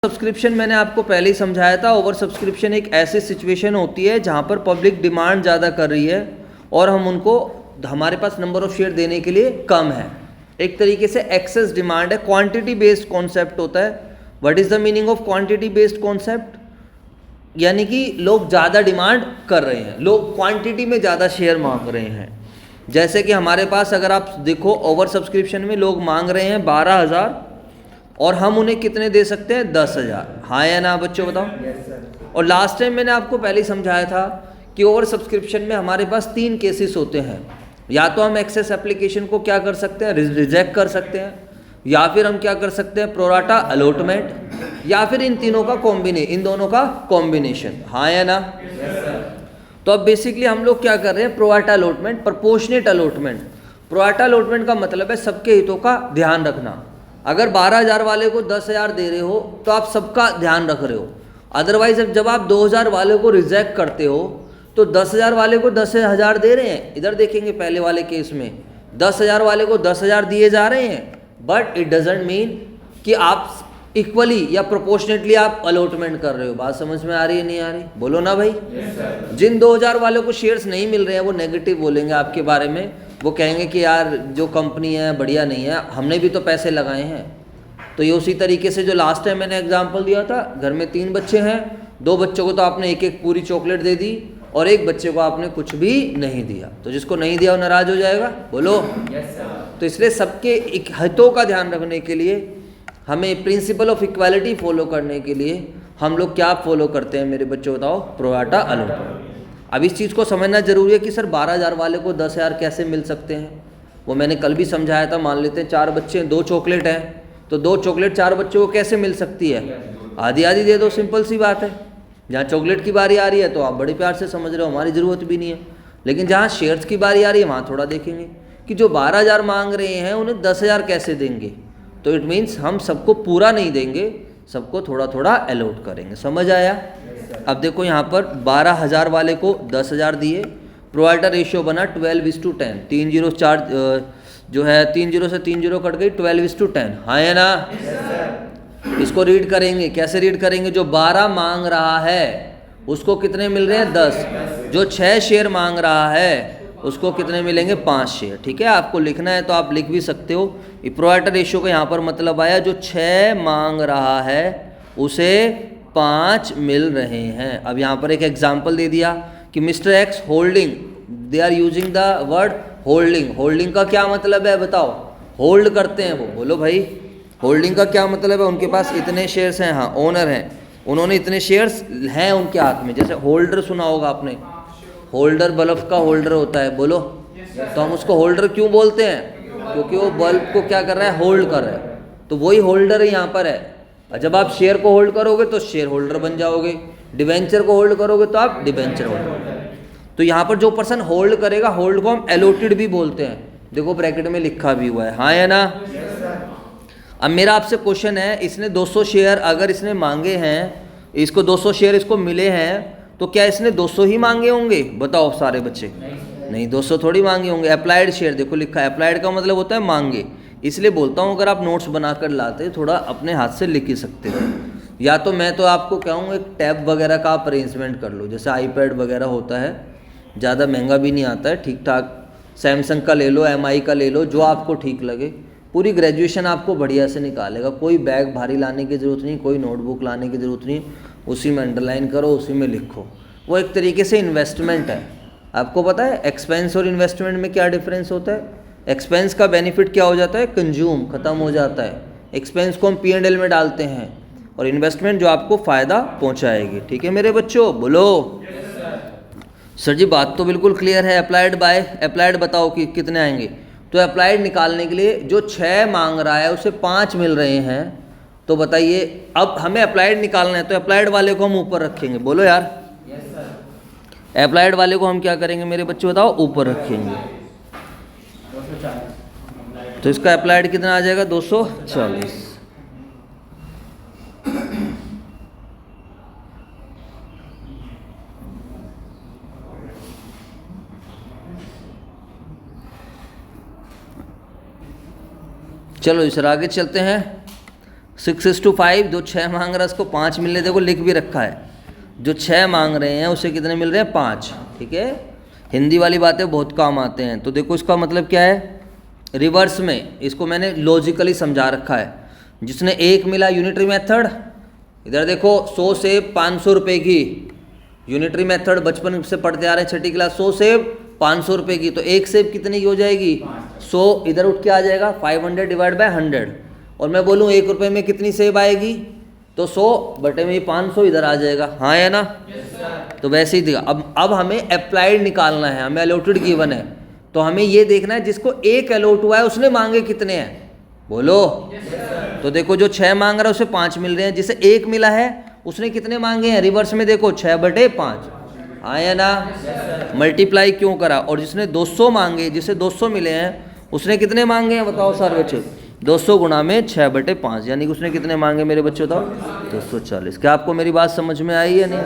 Subscription मैंने आपको पहले ही समझाया था। ओवर सब्सक्रिप्शन एक ऐसी सिचुएशन होती है जहाँ पर पब्लिक डिमांड ज़्यादा कर रही है और हम उनको, हमारे पास नंबर ऑफ शेयर देने के लिए कम है। एक तरीके से एक्सेस डिमांड है, क्वांटिटी बेस्ड कॉन्सेप्ट होता है। What is the meaning of quantity based concept? यानी कि लोग ज़्यादा डिमांड कर रहे हैं, लोग क्वांटिटी में ज़्यादा शेयर मांग रहे हैं। जैसे कि हमारे पास अगर आप देखो, ओवर सब्सक्रिप्शन में लोग मांग रहे हैं 12,000 और हम उन्हें कितने दे सकते हैं? 10,000। हाँ या ना बच्चों बताओ? और लास्ट टाइम मैंने आपको पहले ही समझाया था कि ओवर सब्सक्रिप्शन में हमारे पास 3 केसेस होते हैं। या तो हम एक्सेस एप्लीकेशन को क्या कर सकते हैं? रिजेक्ट कर सकते हैं, या फिर हम क्या कर सकते हैं? प्रोराटा अलॉटमेंट, या फिर इन तीनों का इन दोनों का कॉम्बिनेशन। हाँ या ना? तो अब बेसिकली हम लोग क्या कर रहे हैं? Pro rata allotment, proportionate allotment. Pro rata allotment का मतलब है सबके हितों का ध्यान रखना। अगर 12,000 वाले को 10,000 दे रहे हो तो आप सबका ध्यान रख रहे हो। अदरवाइज जब आप 2,000 वाले को रिजेक्ट करते हो तो 10,000 वाले को 10,000 दे रहे हैं। इधर देखेंगे पहले वाले केस में 10,000 वाले को 10,000 दिए जा रहे हैं, बट इट डजेंट मीन कि आप इक्वली या प्रोपोर्शनेटली आप अलॉटमेंट कर रहे हो। बात समझ में आ रही है नहीं आ रही? बोलो ना भाई। जिन 2,000 वालों को शेयर्स नहीं मिल रहे हैं वो नेगेटिव बोलेंगे आपके बारे में। वो कहेंगे कि यार जो कंपनी है बढ़िया नहीं है, हमने भी तो पैसे लगाए हैं। तो ये उसी तरीके से जो लास्ट टाइम मैंने एग्जांपल दिया था, घर में 3 बच्चे हैं, 2 बच्चों को तो आपने एक पूरी चॉकलेट दे दी और 1 बच्चे को आपने कुछ भी नहीं दिया। तो जिसको नहीं दिया वो नाराज हो जाएगा। बोलो। तो इसलिए सबके हितों का ध्यान रखने के लिए, हमें प्रिंसिपल ऑफ इक्वालिटी फॉलो करने के लिए हम लोग क्या फॉलो करते हैं मेरे बच्चों? बताओ। Pro rata allotment. अब इस चीज़ को समझना जरूरी है कि सर 12,000 वाले को 10,000 कैसे मिल सकते हैं? वो मैंने कल भी समझाया था। मान लेते हैं 4 बच्चे हैं, 2 चॉकलेट हैं, तो 2 चॉकलेट 4 बच्चों को कैसे मिल सकती है? आधी आधी दे दो, सिंपल सी बात है। जहाँ चॉकलेट की बारी आ रही है तो आप बड़े प्यार से समझ रहे हो, हमारी ज़रूरत भी नहीं है। लेकिन जहाँ शेयर्स की बारी आ रही है वहाँ थोड़ा देखेंगे कि जो 12,000 मांग रहे हैं उन्हें 10,000 कैसे देंगे। तो इट मीन्स हम सबको पूरा नहीं देंगे, सबको थोड़ा थोड़ा अलॉट करेंगे। समझ आया? अब देखो यहाँ पर 12,000 वाले को 10,000 दिए, प्रोराटा रेशियो बना 12:10। 3 0 4 जो है 3 0 से 3 0 कट गई, 12:10। हाँ या ना? इसको रीड करेंगे। कैसे रीड करेंगे? जो 12 मांग रहा है उसको कितने मिल रहे हैं? 10। जो 6 शेयर मांग रहा है उसको कितने मिलेंगे? 5 शेयर। ठीक है, आपको लिखना है तो आप लिख भी सकते हो। प्रोराटा रेशियो का यहाँ पर मतलब आया जो 6 मांग रहा है उसे 5 मिल रहे हैं। अब यहाँ पर एक एग्जाम्पल दे दिया कि mister X holding, they are using the word holding. Holding का क्या मतलब है बताओ? होल्ड करते हैं वो। बोलो भाई। होल्डिंग का क्या मतलब है? उनके पास इतने शेयर्स हैं। हाँ, ओनर हैं, उन्होंने इतने शेयर्स हैं उनके हाथ में। जैसे होल्डर सुना होगा आपने, होल्डर बल्ब का होल्डर होता है। बोलो। तो हम उसको होल्डर क्यों बोलते हैं? क्योंकि वो बल्ब को क्या कर रहा है? होल्ड कर रहा है। तो वही होल्डर यहाँ पर है। जब आप शेयर को होल्ड करोगे तो शेयर होल्डर बन जाओगे, डिवेंचर को होल्ड करोगे तो आप डिवेंचर होल्डर। तो यहाँ पर जो पर्सन होल्ड करेगा, होल्ड को हम अलॉटेड भी बोलते हैं। देखो ब्रैकेट में लिखा भी हुआ है। हाँ या ना? अब मेरा आपसे क्वेश्चन है, इसने 200 शेयर अगर इसने मांगे हैं, इसको 200 शेयर इसको मिले हैं, तो क्या इसने 200 ही मांगे होंगे? बताओ सारे बच्चे। नहीं, 200 थोड़ी मांगे होंगे। अप्लाइड शेयर देखो लिखा है। अप्लाइड का मतलब होता है मांगे। इसलिए बोलता हूँ अगर आप नोट्स बनाकर लाते थोड़ा अपने हाथ से लिख ही सकते हो। या तो मैं तो आपको कहूँगा एक टैब वगैरह का आप अरेंजमेंट कर लो, जैसे आईपैड वगैरह होता है, ज़्यादा महंगा भी नहीं आता है, ठीक ठाक। सैमसंग का ले लो, MI का ले लो, जो आपको ठीक लगे। पूरी ग्रेजुएशन आपको बढ़िया से निकालेगा। कोई बैग भारी लाने की ज़रूरत नहीं, कोई नोटबुक लाने की ज़रूरत नहीं। उसी में अंडरलाइन करो, उसी में लिखो। वो एक तरीके से इन्वेस्टमेंट है। आपको पता है एक्सपेंस और इन्वेस्टमेंट में क्या डिफरेंस होता है? एक्सपेंस का बेनिफिट क्या हो जाता है? कंज्यूम, खत्म हो जाता है। एक्सपेंस को हम P&L में डालते हैं, और इन्वेस्टमेंट जो आपको फ़ायदा पहुंचाएगी। ठीक है मेरे बच्चों? बोलो। सर जी बात तो बिल्कुल क्लियर है। अप्लाइड बाय अप्लाइड बताओ कि कितने आएंगे? तो अप्लाइड निकालने के लिए जो 6 मांग रहा है उसे 5 मिल रहे हैं। तो बताइए, अब हमें अप्लाइड निकालना है तो अप्लाइड वाले को हम ऊपर रखेंगे। बोलो यार। अप्लाइड वाले को हम क्या करेंगे मेरे बच्चे बताओ? ऊपर रखेंगे। तो इसका अप्लाइड कितना आ जाएगा? 240। चलो इस आगे चलते हैं। 6:5, जो 6 मांग रहा है उसको 5 मिलने, देखो लिख भी रखा है, जो 6 मांग रहे हैं उसे कितने मिल रहे हैं, 5। ठीक है, हिंदी वाली बातें बहुत काम आते हैं। तो देखो इसका मतलब क्या है, रिवर्स में इसको मैंने लॉजिकली समझा रखा है। जिसने 1 मिला यूनिटरी मेथड, इधर देखो 100 सेब 500 रुपये की, यूनिटरी मेथड बचपन से पढ़ते आ रहे हैं, 6ठी क्लास। 100 सेब 500 रुपये की, तो 1 सेब कितने की हो जाएगी, 100, इधर उठ के आ जाएगा 500 डिवाइड बाय 100। और मैं बोलूँ 1 रुपये में कितनी सेब आएगी, तो 100 बटे में 500 इधर आ जाएगा, हाँ या ना। तो वैसे ही दिखा। अब हमें अप्लाइड निकालना है, हमें अलॉटेड गिवन है, तो हमें ये देखना है जिसको 1 अलॉट हुआ है उसने मांगे कितने हैं, बोलो। तो देखो जो 6 मांग रहा है उसे 5 मिल रहे हैं, जिसे 1 मिला है उसने कितने मांगे हैं, रिवर्स में देखो 6/5, हाँ या ना। मल्टीप्लाई क्यों करा, और जिसने 200 मांगे, जिसे 200 मिले हैं उसने कितने मांगे हैं, बताओ सारे बच्चे। 200 गुणा में 6/5, यानी कि उसने कितने मांगे मेरे बच्चे, बताओ 240। क्या आपको मेरी बात समझ में आई है नहीं?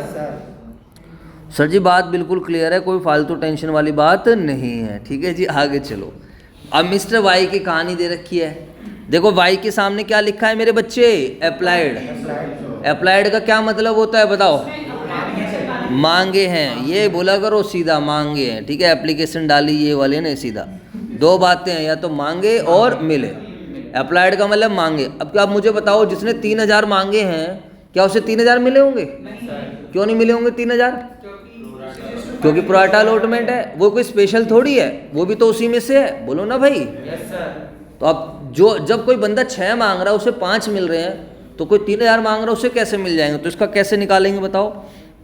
सर जी बात बिल्कुल क्लियर है, कोई फालतू टेंशन वाली बात नहीं है। ठीक है जी, आगे चलो। अब मिस्टर वाई की कहानी दे रखी है। देखो वाई के सामने क्या लिखा है मेरे बच्चे, अप्लाइड। अप्लाइड का क्या मतलब होता है बताओ, मांगे हैं, ये बोला करो सीधा, मांगे हैं। ठीक है, एप्लीकेशन डाली ये वाले ने, सीधा 2 बातें हैं, या तो मांगे और मिले। अप्लाइड का मतलब मांगे। अब क्या आप मुझे बताओ, जिसने 3000 मांगे हैं क्या उसे 3000 मिले होंगे? क्यों नहीं मिले होंगे 3000? क्योंकि प्रोराटा अलॉटमेंट है, वो कोई स्पेशल थोड़ी है, वो भी तो उसी में से है, बोलो ना भाई। तो अब जब कोई बंदा 6 मांग रहा है उसे 5 मिल रहे हैं, तो कोई 3000 मांग रहा है उसे कैसे मिल जाएंगे? तो इसका कैसे निकालेंगे बताओ?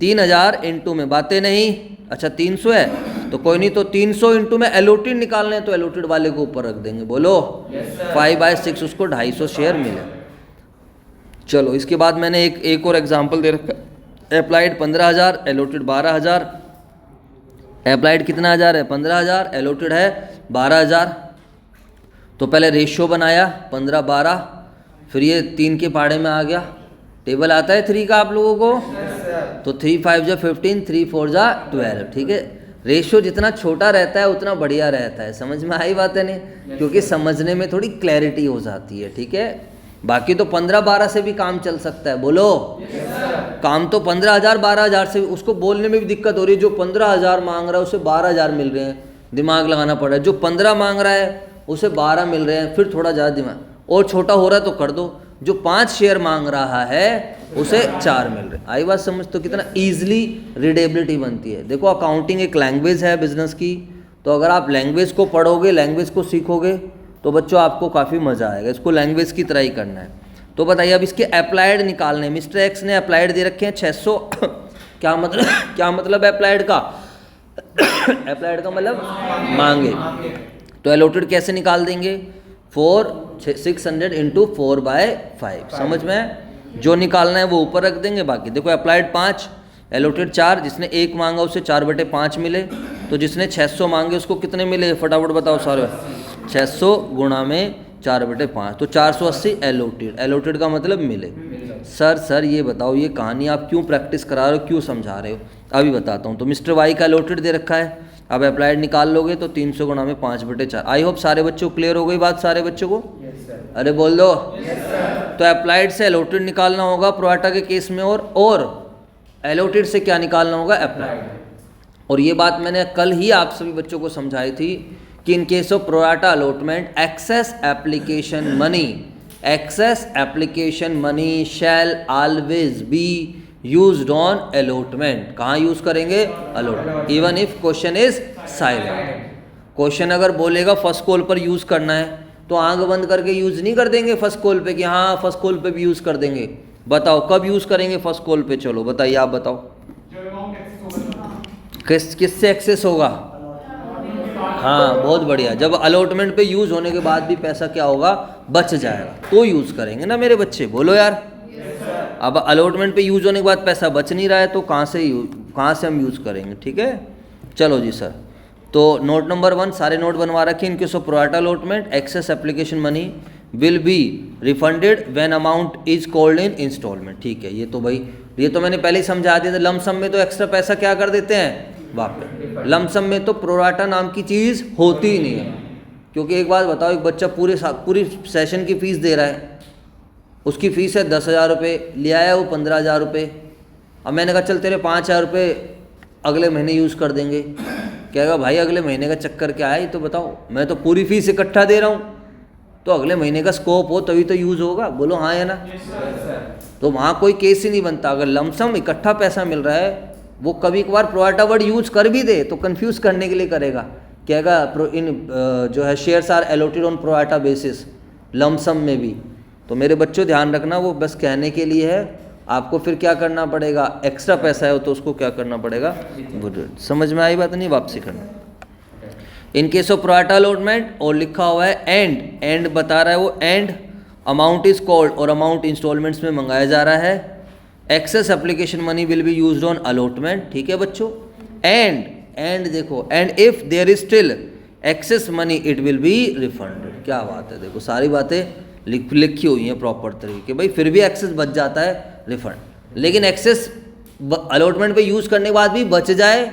3000 इंटू में बातें नहीं, अच्छा 300 है तो कोई नहीं, तो 300 इंटू में एलोटेड निकालने हैं, तो एलोटेड वाले को ऊपर रख देंगे, बोलो। 5/6 उसको 250 शेयर मिले। चलो इसके बाद मैंने एक और एग्जांपल दे रखा है। Applied 15,000, allotted 12,000। अप्लाइड कितना हज़ार है? 15,000, एलोटेड है 12,000। तो पहले रेशियो बनाया 15-12, फिर ये 3 के पहाड़े में आ गया। टेबल आता है 3 का आप लोगों को? तो 3 5 जा 15, 3 4 जा 12। ठीक है, रेशियो जितना छोटा रहता है उतना बढ़िया रहता है। समझ में आई बात है नहीं? क्योंकि समझने में थोड़ी क्लैरिटी हो जाती है। ठीक है, बाकी तो 15-12 से भी काम चल सकता है, बोलो। काम तो 15,000 12,000 से, उसको बोलने में भी दिक्कत हो रही है। जो 15,000 मांग रहा है उसे 12,000 मिल रहे हैं, दिमाग लगाना पड़ रहा है। जो 15 मांग रहा है उसे 12 मिल रहे हैं, फिर थोड़ा ज़्यादा दिमाग, और छोटा हो रहा है तो कर दो। जो 5 शेयर मांग रहा है उसे 4 मिल रहे हैं। आई बात समझ? तो कितना ईजिली रीडेबिलिटी बनती है। देखो अकाउंटिंग एक लैंग्वेज है बिजनेस की, तो अगर आप लैंग्वेज को पढ़ोगे, लैंग्वेज को सीखोगे, तो बच्चों आपको काफ़ी मज़ा आएगा। इसको लैंग्वेज की तरह ही करना है। तो बताइए अब इसके अप्लाइड निकालने। मिस्टर एक्स ने अप्लाइड दे रखे हैं 600। क्या मतलब है अप्लाइड का? अप्लाइड का मतलब मांगे। तो एलोटेड कैसे निकाल देंगे? 600 इंटू 4/5। समझ में? जो निकालना है वो ऊपर रख देंगे, बाकी देखो अप्लाइड 5, एलोटेड 4। जिसने 1 मांगा उसे 4/5 मिले। तो जिसने 600 मांगे उसको कितने मिले? फटाफट बताओ सारे। 600 गुणा में 4/5, तो 480 एलोटेड। एलोटेड का मतलब मिले। सर ये बताओ, ये कहानी आप क्यों प्रैक्टिस करा रहे हो, क्यों समझा रहे हो? अभी बताता हूँ। तो मिस्टर वाई का एलोटेड दे रखा है, अब अप्लाइड निकाल लोगे तो 300 गुणा में 5/4। आई होप सारे बच्चों को क्लियर हो गई बात, सारे बच्चों को? अरे बोल दो। तो अप्लाइड से एलोटेड निकालना होगा प्रोराटा के केस में, और एलोटेड से क्या निकालना होगा? अप्लाइड। और ये बात मैंने कल ही आप सभी बच्चों को समझाई थी कि in case of pro rata allotment, excess application money shall always be used on allotment. कहाँ यूज करेंगे? Allotment. Even if question is silent. Question अगर बोलेगा फर्स्ट कॉल पर यूज करना है, तो आंख बंद करके यूज नहीं कर देंगे फर्स्ट कॉल पे कि हाँ फर्स्ट कॉल पे भी यूज कर देंगे। बताओ कब यूज करेंगे फर्स्ट कॉल पे? चलो बताइए, आप बताओ। किससे एक्सेस होगा? हाँ बहुत बढ़िया, जब अलॉटमेंट पे यूज होने के बाद भी पैसा क्या होगा? बच जाएगा, तो यूज करेंगे ना मेरे बच्चे, बोलो यार। अब अलॉटमेंट पे यूज होने के बाद पैसा बच नहीं रहा है, तो कहाँ से हम यूज करेंगे? ठीक है, चलो जी सर। तो नोट नंबर 1 सारे नोट बनवा रखे। इनके so pro rata allotment, excess application money will be refunded when amount is called in instalment. ठीक है, ये तो भाई ये तो मैंने पहले ही समझा दिया था। लमसम में तो एक्स्ट्रा पैसा क्या कर देते हैं? वापस। लमसम में तो प्रोराटा नाम की चीज़ होती ही नहीं है। क्योंकि एक बात बताओ, एक बच्चा पूरी सेशन की फीस दे रहा है, उसकी फ़ीस है 10,000 रुपये, ले आया वो 15,000 रुपये। अब मैंने कहा चल तेरे 5,000 रुपये अगले महीने यूज़ कर देंगे। कहेगा भाई अगले महीने का चक्कर क्या है ये तो बताओ, मैं तो पूरी फीस इकट्ठा दे रहा हूँ, तो अगले महीने का स्कोप हो तभी तो यूज़ होगा। बोलो हाँ या ना। तो वहाँ कोई केस ही नहीं बनता। अगर लमसम इकट्ठा पैसा मिल रहा है, वो कभी कभार प्रोराटा वर्ड यूज कर भी दे तो कंफ्यूज करने के लिए करेगा, कहेगा जो है shares are allotted on pro rata basis, lump sum में भी। तो मेरे बच्चों ध्यान रखना, वो बस कहने के लिए है। आपको फिर क्या करना पड़ेगा, एक्स्ट्रा पैसा है तो उसको क्या करना पड़ेगा, समझ में आई बात नहीं, वापसी करना। इन केस ऑफ प्रोराटा अलॉटमेंट और लिखा हुआ है एंड, एंड बता रहा है वो, एंड अमाउंट इज कॉल्ड, और अमाउंट इंस्टॉलमेंट्स में मंगाया जा रहा है। Excess application money will be used on allotment, ठीक है बच्चों। एंड देखो, and if there is still excess money it will be refunded. क्या बात है, देखो सारी बातें लिखी हुई हैं प्रॉपर तरीके। भाई फिर भी एक्सेस बच जाता है, रिफंड। लेकिन एक्सेस अलॉटमेंट पे यूज़ करने के बाद भी बच जाए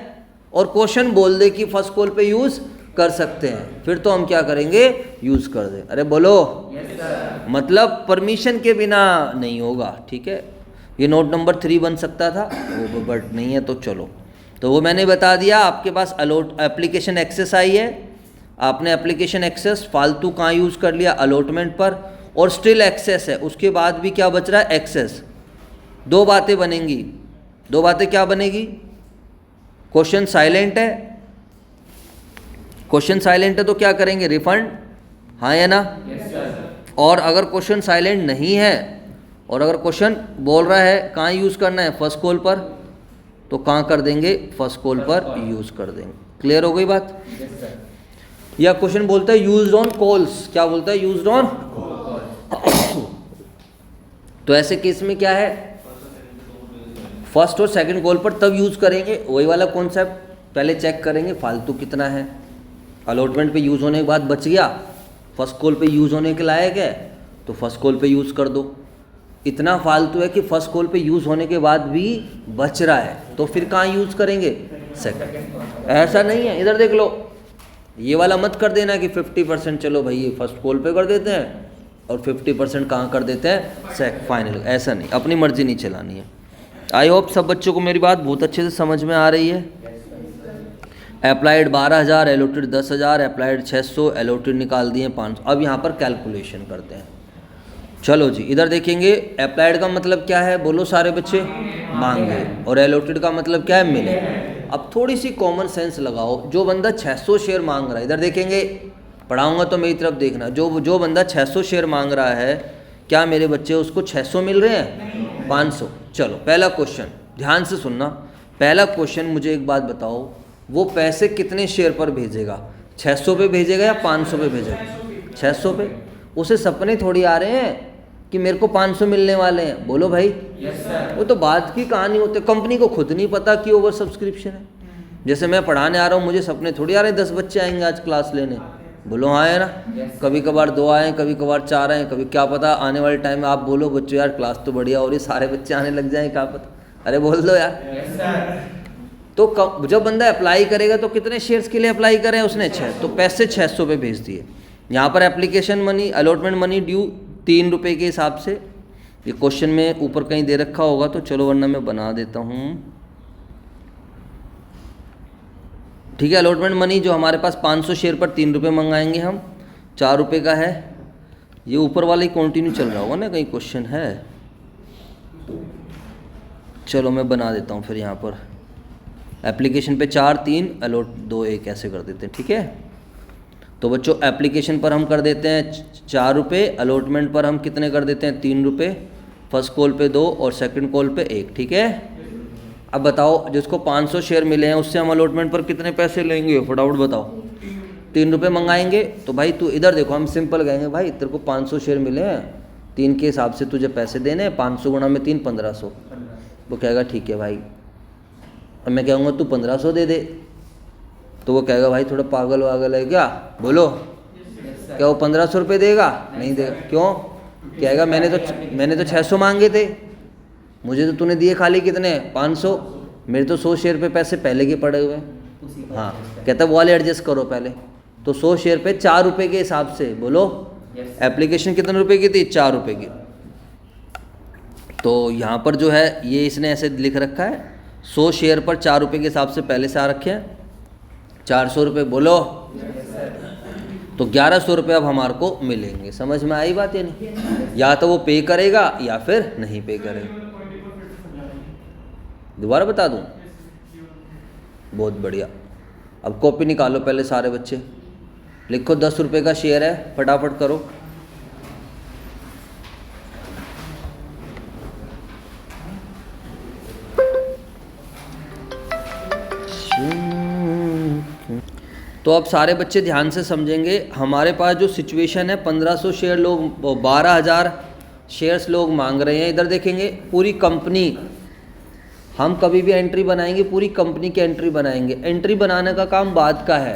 और क्वेश्चन बोल दे कि फर्स्ट कॉल पे यूज़ कर सकते हैं, फिर तो हम क्या करेंगे, यूज़ कर दें। अरे बोलो yes, मतलब परमिशन के बिना नहीं होगा, ठीक है। ये नोट नंबर 3 बन सकता था वो, बट नहीं है तो चलो। तो वो मैंने बता दिया, आपके पास एप्लीकेशन एक्सेस आई है, आपने एप्लीकेशन एक्सेस फालतू कहाँ यूज़ कर लिया, अलॉटमेंट पर, और स्टिल एक्सेस है, उसके बाद भी क्या बच रहा है, एक्सेस। दो बातें बनेंगी, दो बातें क्या बनेगी, क्वेश्चन साइलेंट है, क्वेश्चन साइलेंट है तो क्या करेंगे, रिफंड, हाँ या ना। yes, और अगर क्वेश्चन साइलेंट नहीं है और अगर क्वेश्चन बोल रहा है कहाँ यूज़ करना है, फर्स्ट कॉल पर, तो कहाँ कर देंगे, फर्स्ट कॉल पर यूज़ कर देंगे। क्लियर हो गई बात। yes, या क्वेश्चन बोलता है यूज्ड ऑन कॉल्स, क्या बोलता है, यूज्ड ऑन। तो ऐसे केस में क्या है, फर्स्ट और सेकंड कॉल पर तब यूज़ करेंगे, वही वाला कॉन्सेप्ट, पहले चेक करेंगे फालतू कितना है, अलॉटमेंट पे यूज़ होने के बाद बच गया, फर्स्ट कॉल पे यूज़ होने के लायक है तो फर्स्ट कॉल पे यूज़ कर दो। इतना फालतू है कि फर्स्ट कॉल पे यूज़ होने के बाद भी बच रहा है तो फिर कहाँ यूज़ करेंगे, सेकंड। ऐसा नहीं है, इधर देख लो, ये वाला मत कर देना कि 50% चलो भाई ये फर्स्ट कॉल पे कर देते हैं और 50% कहाँ कर देते हैं, फाइनल। ऐसा नहीं, अपनी मर्जी नहीं चलानी है। आई होप सब बच्चों को मेरी बात बहुत अच्छे से समझ में आ रही है। अप्लाइड 12,000, एलोटेड 10,000, अप्लाइड 600, एलोटेड निकाल दिए 500। अब यहाँ पर कैलकुलेशन करते हैं। चलो जी, इधर देखेंगे, अप्लाइड का मतलब क्या है, बोलो सारे बच्चे, मांगे, और एलोटेड का मतलब क्या है, मिले। अब थोड़ी सी कॉमन सेंस लगाओ, जो बंदा 600 शेयर मांग रहा है, इधर देखेंगे, पढ़ाऊंगा तो मेरी तरफ देखना, जो बंदा 600 शेयर मांग रहा है, क्या मेरे बच्चे उसको 600 मिल रहे हैं, 500। चलो पहला क्वेश्चन ध्यान से सुनना, पहला क्वेश्चन, मुझे एक बात बताओ, वो पैसे कितने शेयर पर भेजेगा, 600 पे भेजेगा या 500 पे भेजेगा, 600 पे। उसे सपने थोड़ी आ रहे हैं कि मेरे को 500 मिलने वाले हैं, बोलो भाई। yes, वो तो बात की कहानी होती है, कंपनी को खुद नहीं पता कि ओवर सब्सक्रिप्शन है। जैसे मैं पढ़ाने आ रहा हूँ, मुझे सपने थोड़ी आ रहे हैं 10 बच्चे आएंगे आज क्लास लेने, बोलो हाँ है ना। yes, कभी कभार 2 आए, कभी कभार 4 आए, कभी क्या पता आने वाले टाइम में आप बोलो बच्चों यार क्लास तो बढ़िया हो रही, सारे बच्चे आने लग जाएं, क्या पता, अरे बोल दो यार। yes, तो जब बंदा अप्लाई करेगा तो कितने शेयर्स के लिए अप्लाई करें उसने, 6, तो पैसे 600 पे भेज दिए। यहाँ पर application money, allotment money due 3 रुपये के हिसाब से, ये क्वेश्चन में ऊपर कहीं दे रखा होगा तो चलो वरना मैं बना देता हूँ, ठीक है। अलॉटमेंट मनी जो हमारे पास 500 शेयर पर 3 रुपये मंगाएंगे हम, 4 रुपये का है, ये ऊपर वाला ही कंटिन्यू चल रहा होगा ना, कहीं क्वेश्चन है, चलो मैं बना देता हूँ फिर यहाँ पर एप्लीकेशन पे 4, 3, अलॉट 2, 1 ऐसे कर देते हैं, ठीक है। तो बच्चों एप्लीकेशन पर हम कर देते हैं 4 रुपये, अलॉटमेंट पर हम कितने कर देते हैं, 3 रुपये, फर्स्ट कॉल पे 2 और सेकंड कॉल पे 1, ठीक है। अब बताओ जिसको 500 शेयर मिले हैं उससे हम अलॉटमेंट पर कितने पैसे लेंगे, फटाफट बताओ। 3 रुपये मंगाएंगे, तो भाई तू इधर देखो, हम सिंपल कहेंगे भाई तेरे को 500 शेयर मिले हैं, 3 के हिसाब से तुझे पैसे देने हैं, 500 गुणा में 3, 1500। वो कहेगा ठीक है भाई, और मैं कहूँगा तू 1500 दे दे, तो वो कहेगा भाई थोड़ा पागल वागल है क्या, बोलो। क्या वो 1500 रुपये देगा, नहीं देगा, क्यों, कहेगा मैंने तो 600 मांगे थे, मुझे तो तूने दिए खाली कितने, 500, मेरे तो 100 शेयर पे पैसे पहले के पड़े हुए हैं। हाँ, कहता वो वाले एडजस्ट करो पहले, तो 100 शेयर पे 4 रुपये के हिसाब से, बोलो। एप्लीकेशन कितने रुपए की थी, 4 रुपये की, तो यहाँ पर जो है ये इसने ऐसे लिख रखा है 100 शेयर पर 4 रुपये के हिसाब से पहले से आ रखे हैं 400 रुपये, बोलो। तो 1100 रुपये अब हमारे को मिलेंगे। समझ में आई बात या नहीं? या तो वो पे करेगा या फिर नहीं पे करेगा। दोबारा बता दूं? बहुत बढ़िया। अब कॉपी निकालो पहले सारे बच्चे, लिखो 10 रुपये का शेयर है, फटाफट करो। तो अब सारे बच्चे ध्यान से समझेंगे। हमारे पास जो सिचुएशन है 1500 शेयर लोग 12,000 शेयर्स लोग मांग रहे हैं। इधर देखेंगे पूरी कंपनी, हम कभी भी एंट्री बनाएंगे पूरी कंपनी की एंट्री बनाएंगे। एंट्री बनाने का काम बाद का है,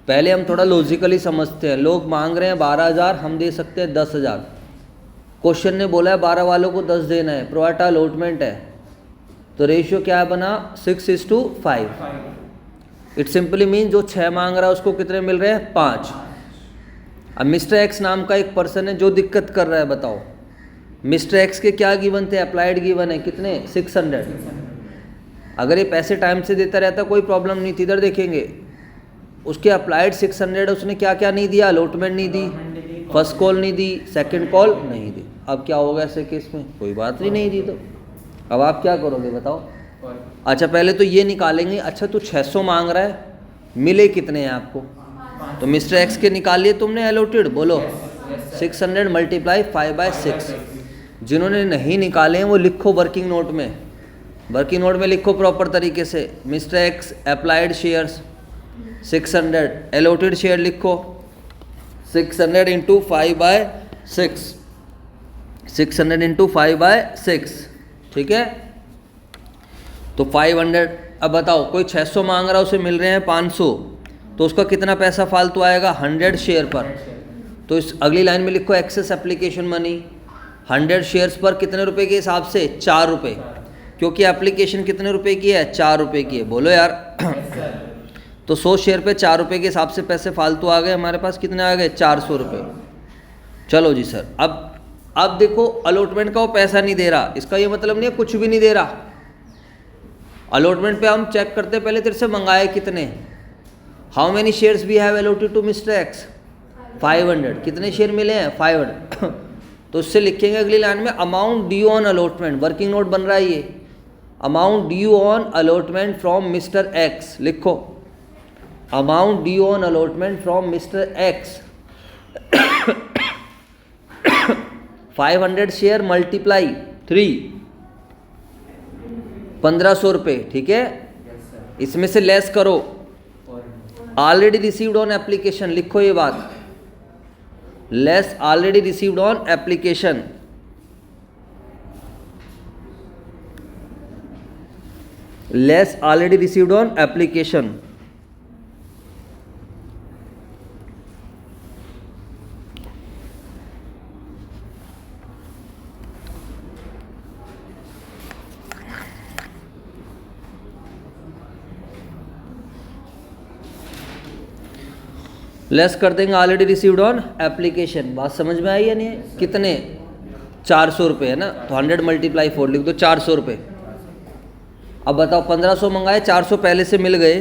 पहले हम थोड़ा लॉजिकली समझते हैं। लोग मांग रहे हैं 12,000, हम दे सकते हैं 10,000। क्वेश्चन ने बोला है 12 वालों को 10 देना है, प्रोराटा अलॉटमेंट है, तो रेशियो क्या बना 6:5। इट सिंपली मीन जो 6 मांग रहा है उसको कितने मिल रहे हैं 5। अब मिस्टर एक्स नाम का एक पर्सन है जो दिक्कत कर रहा है, बताओ मिस्टर एक्स के क्या गिवन थे, अप्लाइड गिवन है कितने 600। अगर ये पैसे टाइम से देता रहता कोई प्रॉब्लम नहीं थी। इधर देखेंगे उसके अप्लाइड 600, उसने क्या क्या नहीं दिया, अलॉटमेंट नहीं दी, फर्स्ट कॉल नहीं दी, सेकंड कॉल नहीं दी। अब क्या होगा ऐसे केस में? कोई बात नहीं दी तो अब आप क्या करोगे बताओ? अच्छा पहले तो ये निकालेंगे। अच्छा तो 600 मांग रहा है, मिले कितने हैं आपको? तो मिस्टर एक्स के निकाल लिए तुमने अलॉटेड, बोलो 600 × 5/6। जिन्होंने नहीं निकाले हैं वो लिखो वर्किंग नोट में, वर्किंग नोट में लिखो प्रॉपर तरीके से। Mister x applied shares 600, allotted share लिखो 600 × 5/6, 600 × 5/6, ठीक है। तो 500। अब बताओ कोई 600 मांग रहा है उसे मिल रहे हैं 500, तो उसका कितना पैसा फालतू आएगा 100 शेयर पर। तो इस अगली लाइन में लिखो एक्सेस एप्लीकेशन मनी 100 शेयर्स पर कितने रुपए के हिसाब से 4 रुपये, क्योंकि एप्लीकेशन कितने रुपए की है 4 रुपये की है, बोलो यार। तो 100 शेयर पे 4 रुपये के हिसाब से पैसे फालतू आ गए हमारे पास, कितने आ गए 400 रुपये। चलो जी सर, अब देखो अलॉटमेंट का वो पैसा नहीं दे रहा, इसका ये मतलब नहीं है कुछ भी नहीं दे रहा। अलॉटमेंट पे हम चेक करते हैं पहले तेरे से मंगाए कितने, how many shares we have allotted to mister X 500, कितने शेयर मिले हैं 500। तो उससे लिखेंगे अगली लाइन में amount due on allotment, working note बन रहा है ये, amount due on allotment from mister X, लिखो amount due on allotment from mister X 500 share multiply 3, 1500 रुपये, ठीक है। इसमें से लेस करो ऑलरेडी रिसीव्ड ऑन एप्लीकेशन, लिखो ये बात, less already received on application, less already received on application. Less कर देंगे ऑलरेडी रिसीव्ड ऑन एप्लीकेशन। बात समझ में आई है नहीं? कितने 400 रुपये है ना, तो 100 × 4 लिख दो 400 रुपये। अब बताओ 1500 मंगाए, 400 पहले से मिल गए,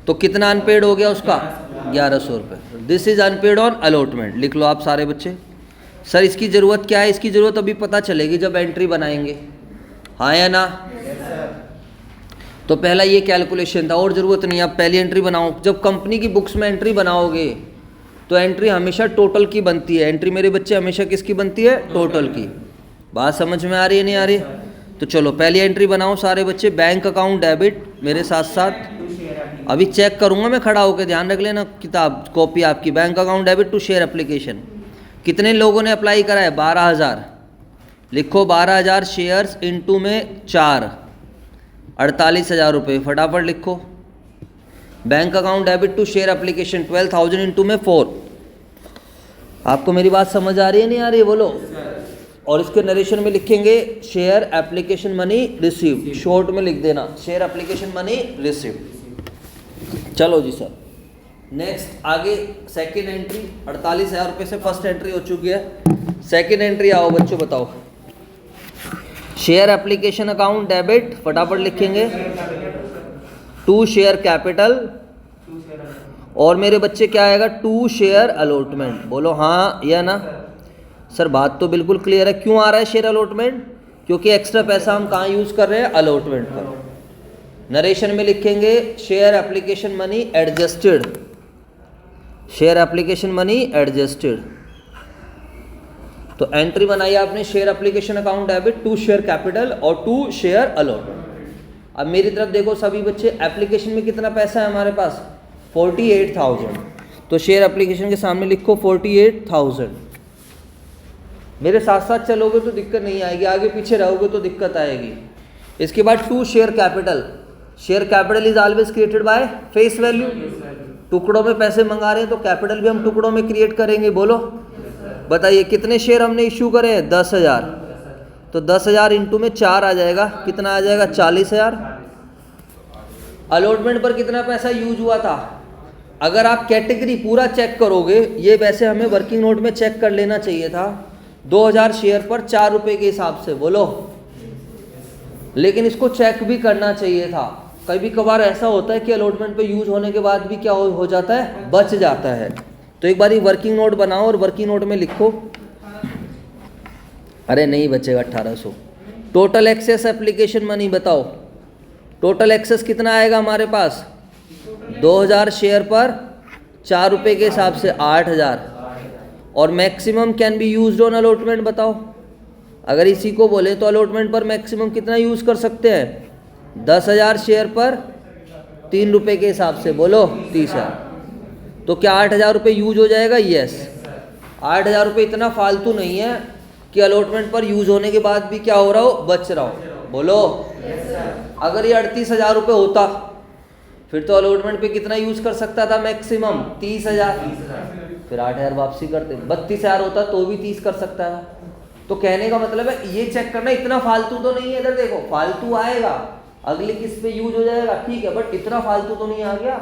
तो कितना अनपेड हो गया उसका 1100 रुपये। This is unpaid on allotment, लिख लो आप सारे बच्चे। सर इसकी ज़रूरत क्या है? इसकी ज़रूरत अभी पता चलेगी जब एंट्री बनाएंगे, हाँ या ना? तो पहला ये कैलकुलेशन था और ज़रूरत नहीं। अब पहली एंट्री बनाओ, जब कंपनी की बुक्स में एंट्री बनाओगे तो एंट्री हमेशा टोटल की बनती है। एंट्री मेरे बच्चे हमेशा किसकी बनती है? टोटल की। बात समझ में आ रही है नहीं आ रही? तो चलो पहली एंट्री बनाओ सारे बच्चे, बैंक अकाउंट डेबिट मेरे साथ साथ। अभी चेक करूँगा मैं खड़ा होकर, ध्यान रख लेना किताब कॉपी आपकी। Bank account debit to share application. कितने लोगों ने अप्लाई करा है? 12,000। लिखो 12,000 शेयर्स इंटू में 4, 48,000 रुपये, फटाफट लिखो। Bank account debit to share application 12,000 into में 4। आपको मेरी बात समझ आ रही है नहीं आ रही है? बोलो। और इसके नरेशन में लिखेंगे share application money received, short में लिख देना शेयर एप्लीकेशन मनी रिसीव्ड। चलो जी सर, नेक्स्ट आगे सेकेंड एंट्री 48,000 रुपये से फर्स्ट एंट्री हो चुकी है। सेकेंड एंट्री आओ बच्चों, बताओ शेयर एप्लीकेशन अकाउंट डेबिट, फटाफट लिखेंगे, टू शेयर कैपिटल, और मेरे बच्चे क्या आएगा, टू शेयर अलॉटमेंट। बोलो हाँ या ना। सर बात तो बिल्कुल क्लियर है। क्यों आ रहा है शेयर अलॉटमेंट? क्योंकि एक्स्ट्रा पैसा हम कहाँ यूज़ कर रहे हैं, अलॉटमेंट पर। नरेशन में लिखेंगे share application money adjusted, share application money adjusted. तो एंट्री बनाई आपने share application account debit, to share capital और टू शेयर अलॉटमेंट। अब मेरी तरफ देखो सभी बच्चे, एप्लीकेशन में कितना पैसा है हमारे पास, 48,000। तो शेयर एप्लीकेशन के सामने लिखो 48,000। मेरे साथ साथ चलोगे तो दिक्कत नहीं आएगी, आगे पीछे रहोगे तो दिक्कत आएगी। इसके बाद to share capital, share capital is always created by face value. टुकड़ों में पैसे मंगा रहे हैं तो कैपिटल भी हम टुकड़ों में क्रिएट करेंगे। बोलो बताइए कितने शेयर हमने इश्यू करे हैं, 10,000। तो 10,000 इंटू में 4 आ जाएगा, कितना आ जाएगा, 40,000। अलॉटमेंट पर कितना पैसा यूज हुआ था, अगर आप कैटेगरी पूरा चेक करोगे, ये वैसे हमें वर्किंग नोट में चेक कर लेना चाहिए था, 2,000 शेयर पर 4 रुपए के हिसाब से। बोलो, लेकिन इसको चेक भी करना चाहिए था। कभी कभार ऐसा होता है कि अलॉटमेंट पे यूज होने के बाद भी क्या हो जाता है, बच जाता है। तो एक बार ये वर्किंग नोट बनाओ और वर्किंग नोट में लिखो, अरे नहीं बचेगा 1800। टोटल एक्सेस एप्लीकेशन मनी बताओ, टोटल एक्सेस कितना आएगा हमारे पास, 2,000 शेयर पर 4 रुपये के हिसाब से 8,000। और maximum can be used on allotment बताओ, अगर इसी को बोले तो अलॉटमेंट पर मैक्सिमम कितना यूज़ कर सकते हैं, 10,000 शेयर पर 3 रुपये के हिसाब से। बोलो 30,000। तो क्या 8,000 रुपये यूज हो जाएगा, यस। 8,000 रुपये इतना फालतू नहीं है कि अलॉटमेंट पर यूज होने के बाद भी क्या हो रहा हो, बच रहा हो। बोलो अगर ये 38,000 रुपये होता फिर तो अलॉटमेंट पे कितना यूज कर सकता था, मैक्सिमम 30,000। फिर 8,000 वापसी करते, 32,000 होता तो भी 30 कर सकता था। तो कहने का मतलब है ये चेक करना इतना फालतू तो नहीं है। इधर देखो फालतू आएगा, अगली किस्त पे यूज हो जाएगा, ठीक है, बट इतना फालतू तो नहीं आ गया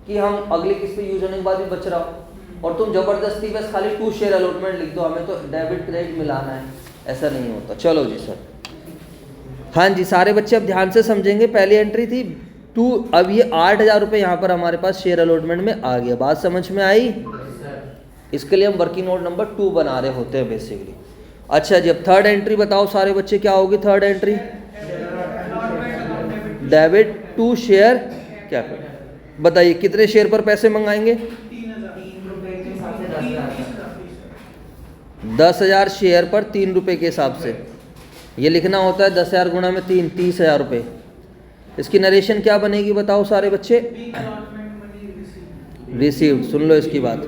कि हम अगली किस्त पे यूज होने के बाद भी बच रहा हो और तुम जबरदस्ती बस खाली टू शेयर अलॉटमेंट लिख दो, हमें तो डेबिट क्रेडिट मिलाना है, ऐसा नहीं होता। चलो जी सर, हाँ जी सारे बच्चे अब ध्यान से समझेंगे। पहली एंट्री थी 2, अब ये 8,000 रुपये यहाँ पर हमारे पास शेयर अलॉटमेंट में आ गया। बात समझ में आई? इसके लिए हम वर्किंग नोट नंबर 2 बना रहे होते हैं बेसिकली। अच्छा जी, अब थर्ड एंट्री बताओ सारे बच्चे, क्या होगी third entry, debit to share capital. बताइए कितने शेयर पर पैसे मंगाएंगे, 10,000 शेयर पर 3 रुपये के हिसाब से। ये लिखना होता है 10,000 गुणा में 3, 30,000 रुपये। इसकी नरेशन क्या बनेगी बताओ सारे बच्चे, रिसीव्ड। सुन लो इसकी बात,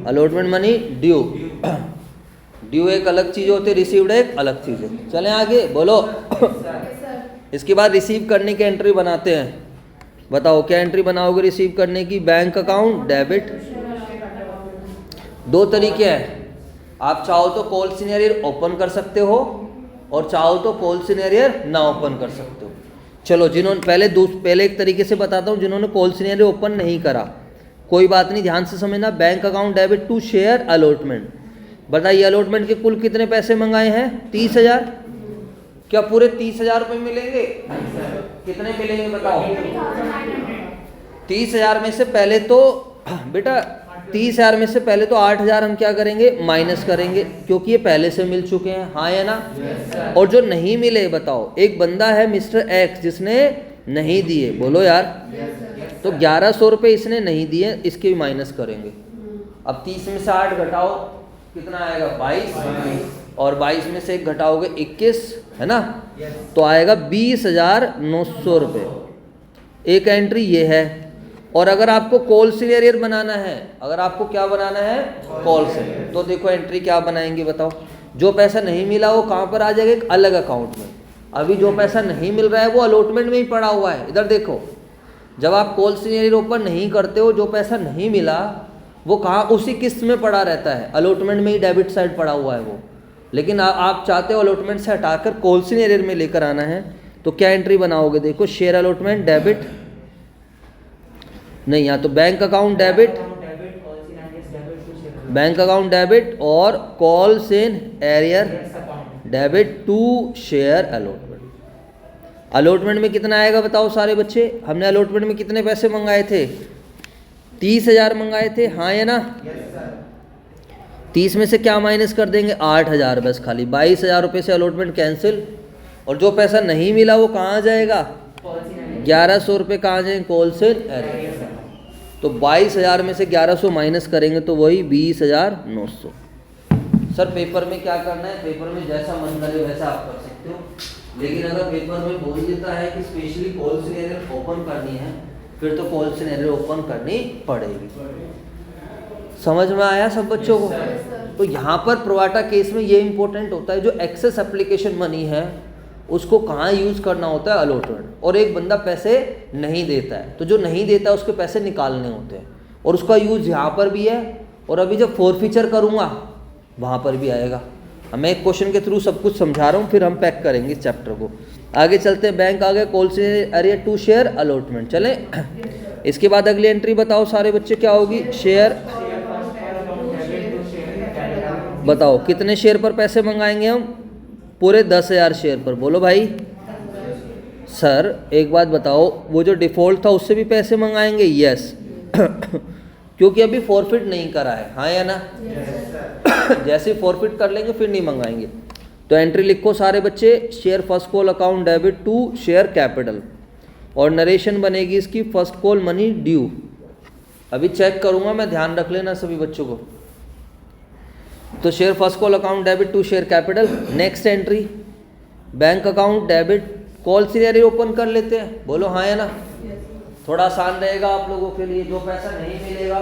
अलॉटमेंट मनी ड्यू, ड्यू एक अलग चीज़ होती है, रिसीव्ड एक अलग चीज़ है। चलें आगे, बोलो। इसके बाद रिसीव करने की एंट्री बनाते हैं। बताओ क्या एंट्री बनाओगे रिसीव करने की, बैंक अकाउंट डेबिट। 2 तरीके हैं, आप चाहो तो कॉल सिनेरियर ओपन कर सकते हो और चाहो तो कॉल सिनेरियर ना ओपन कर सकते हो। चलो जिन्होंने पहले एक तरीके से बताता हूँ, जिन्होंने कॉल सिनेरियर ओपन नहीं करा कोई बात नहीं, ध्यान से समझना। Bank account debit to share allotment. बताइए अलॉटमेंट के कुल कितने पैसे मंगाए हैं, 30,000। क्या पूरे 30,000 रुपये मिलेंगे, कितने मिलेंगे बताओ, 30,000 में से पहले तो बेटा 30,000 में से पहले तो 8,000 हम क्या करेंगे, माइनस करेंगे, क्योंकि ये पहले से मिल चुके हैं, हाँ या ना। और जो नहीं मिले बताओ, एक बंदा है मिस्टर एक्स जिसने नहीं दिए, बोलो यार, तो 1,100 रुपये इसने नहीं दिए, इसके भी माइनस करेंगे। अब 30 में से 8 घटाओ, कितना आएगा 22, और 22 में से 1 घटाओगे 21, है ना, तो आएगा 20,900 रुपये। एक एंट्री ये है। और अगर आपको कॉल सिनेरियर बनाना है, अगर आपको क्या बनाना है, कॉल से, तो देखो एंट्री क्या बनाएंगे बताओ। जो पैसा नहीं मिला वो कहाँ पर आ जाएगा, एक अलग अकाउंट में। अभी जो पैसा नहीं मिल रहा है वो अलॉटमेंट में ही पड़ा हुआ है। इधर देखो, जब आप कॉल सिनेरियर ओपन नहीं करते हो, जो पैसा नहीं मिला वो कहाँ, उसी किस्त में पड़ा रहता है, अलॉटमेंट में ही डेबिट साइड पड़ा हुआ है वो। लेकिन आप चाहते हो अलॉटमेंट से हटाकर कॉल सिनेरियर में लेकर आना है, तो क्या एंट्री बनाओगे, देखो शेयर अलॉटमेंट डेबिट, नहीं यहाँ तो bank account debit, bank account debit और calls in arrear debit to share allotment. Allotment में कितना आएगा बताओ सारे बच्चे? हमने अलॉटमेंट में कितने पैसे मंगाए थे? 30,000 मंगाए थे, हाँ या ना? 30 में से क्या माइनस कर देंगे? 8,000 बस खाली। 22,000 रुपये से अलॉटमेंट कैंसिल। और जो पैसा नहीं मिला वो कहाँ जाएगा? 1100 रुपये कहाँ जाएंगे? कॉल से एरियर। तो 22,000 में से 1100 माइनस करेंगे तो वही 20,900। सर पेपर में क्या करना है? पेपर में जैसा मन करे वैसा आप कर सकते हो, लेकिन अगर पेपर में बोल देता है कि स्पेशली कॉल सिनेरियो ओपन करनी है, फिर तो कॉल सिनेरियो ओपन करनी पड़ेगी। समझ में आया सब बच्चों को? तो यहाँ पर प्रोवाटा केस में ये इंपॉर्टेंट होता है, जो एक्सेस एप्लीकेशन मनी है उसको कहाँ यूज़ करना होता है? अलॉटमेंट। और एक बंदा पैसे नहीं देता है, तो जो नहीं देता है उसके पैसे निकालने होते हैं, और उसका यूज़ यहाँ पर भी है, और अभी जब फोरफीचर करूँगा वहाँ पर भी आएगा। मैं एक क्वेश्चन के थ्रू सब कुछ समझा रहा हूँ, फिर हम पैक करेंगे इस चैप्टर को। आगे चलते हैं। बैंक आ गया, कॉल से एरियर टू शेयर अलॉटमेंट। चलें, इसके बाद अगली एंट्री बताओ सारे बच्चे क्या होगी? शेयर। बताओ कितने शेयर पर पैसे मंगाएंगे हम? पूरे 10,000 शेयर पर। बोलो भाई। सर एक बात बताओ, वो जो डिफ़ॉल्ट था उससे भी पैसे मंगाएंगे? यस क्योंकि अभी फॉरफिट नहीं करा है, हाँ या ना? जैसे फॉरफिट कर लेंगे फिर नहीं मंगाएंगे। तो एंट्री लिखो सारे बच्चे, share first call account debit to share capital, और नरेशन बनेगी इसकी फर्स्ट कॉल मनी ड्यू। अभी चेक करूंगा मैं, ध्यान रख लेना सभी बच्चों को। तो share first call account debit to share capital. Next entry, bank account debit call scenario open कर लेते हैं। बोलो हाँ या ना? थोड़ा आसान रहेगा आप लोगों के लिए। जो पैसा नहीं मिलेगा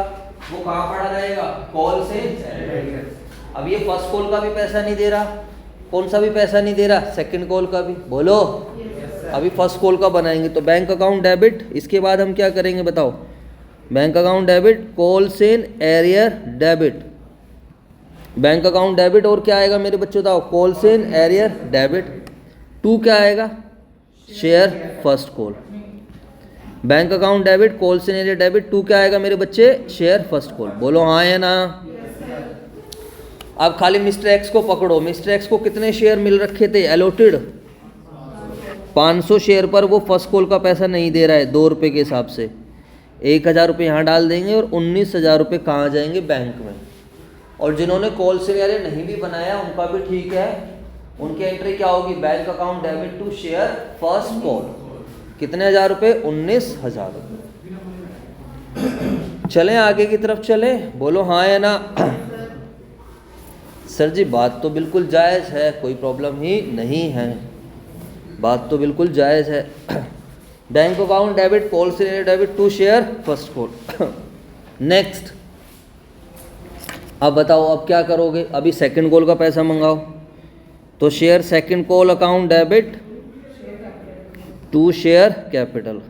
वो कहाँ पड़ा रहेगा? कॉल से। अब ये फर्स्ट कॉल का भी पैसा नहीं दे रहा, कौन सा भी पैसा नहीं दे रहा? सेकंड कॉल का भी। बोलो अभी फर्स्ट कॉल का बनाएंगे। तो बैंक अकाउंट डेबिट, इसके बाद हम क्या करेंगे बताओ? बैंक अकाउंट डेबिट कॉल से arrear debit. Bank account debit और क्या आएगा मेरे बच्चों बताओ? कॉल से एरियर डेबिट टू क्या आएगा? Share first call. Bank account debit call से एरियर डेबिट टू क्या आएगा मेरे बच्चे? Share first call. बोलो हाँ या ना? अब खाली मिस्टर एक्स को पकड़ो। मिस्टर एक्स को कितने शेयर मिल रखे थे अलॉटेड? 500 शेयर पर वो फर्स्ट कॉल का पैसा नहीं दे रहा है 2 रुपये के हिसाब से। 1,000 रुपये यहाँ डाल देंगे और 19,000 रुपये कहाँ जाएंगे? बैंक में। और जिन्होंने कॉल सिनेरियो नहीं भी बनाया उनका भी ठीक है, उनकी एंट्री क्या होगी? Bank account debit to share first call. कितने हज़ार रुपये? 19,000 रुपये। चलें आगे की तरफ चलें। बोलो हाँ या ना? सर जी बात तो बिल्कुल जायज़ है, कोई प्रॉब्लम ही नहीं है, बात तो बिल्कुल जायज़ है। बैंक अकाउंट डेबिट कॉल से debit to share first call. Next, अब बताओ अब क्या करोगे? अभी सेकंड कॉल का पैसा मंगाओ। तो share second call account debit to share capital.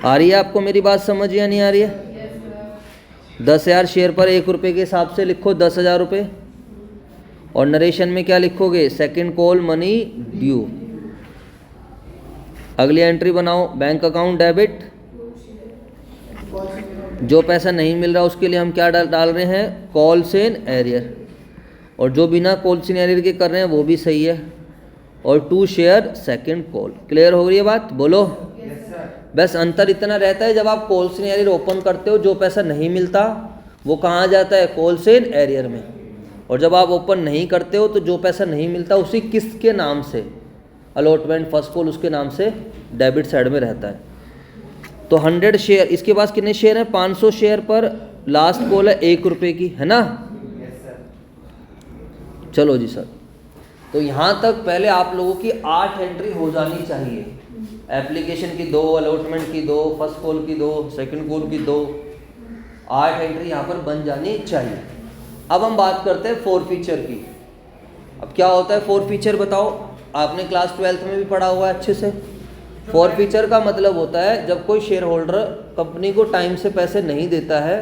आ रही है आपको मेरी बात समझ या नहीं आ रही है? 10,000 शेयर पर 1 रुपये के हिसाब से लिखो 10,000 रुपये, और नरेशन में क्या लिखोगे? Second call money due. अगली एंट्री बनाओ, बैंक अकाउंट डेबिट, जो पैसा नहीं मिल रहा उसके लिए हम क्या डाल रहे हैं? कॉल से एरियर। और जो बिना कॉल से एरियर के कर रहे हैं वो भी सही है। और to share second call. Clear हो रही है बात? बोलो। बस अंतर इतना रहता है, जब आप कॉल से एरियर ओपन करते हो जो पैसा नहीं मिलता वो कहाँ जाता है? कॉल से एरियर में। और जब आप ओपन नहीं करते हो तो जो पैसा नहीं मिलता उसी किसके नाम से? अलॉटमेंट फर्स्ट कॉल, उसके नाम से डेबिट साइड में रहता है। तो 100 शेयर, इसके पास कितने शेयर हैं? 500 शेयर पर लास्ट कॉल है 1 रुपये की, है ना? चलो जी सर, तो यहाँ तक पहले आप लोगों की 8 एंट्री हो जानी चाहिए। एप्लीकेशन की 2, अलॉटमेंट की 2, फर्स्ट कॉल की 2, सेकंड कॉल की 2, 8 एंट्री यहाँ पर बन जानी चाहिए। अब हम बात करते हैं फोर फीचर की। अब क्या होता है फोर फीचर बताओ? आपने क्लास 12th में भी पढ़ा हुआ है अच्छे से। फोर फीचर का मतलब होता है जब कोई शेयर होल्डर कंपनी को टाइम से पैसे नहीं देता है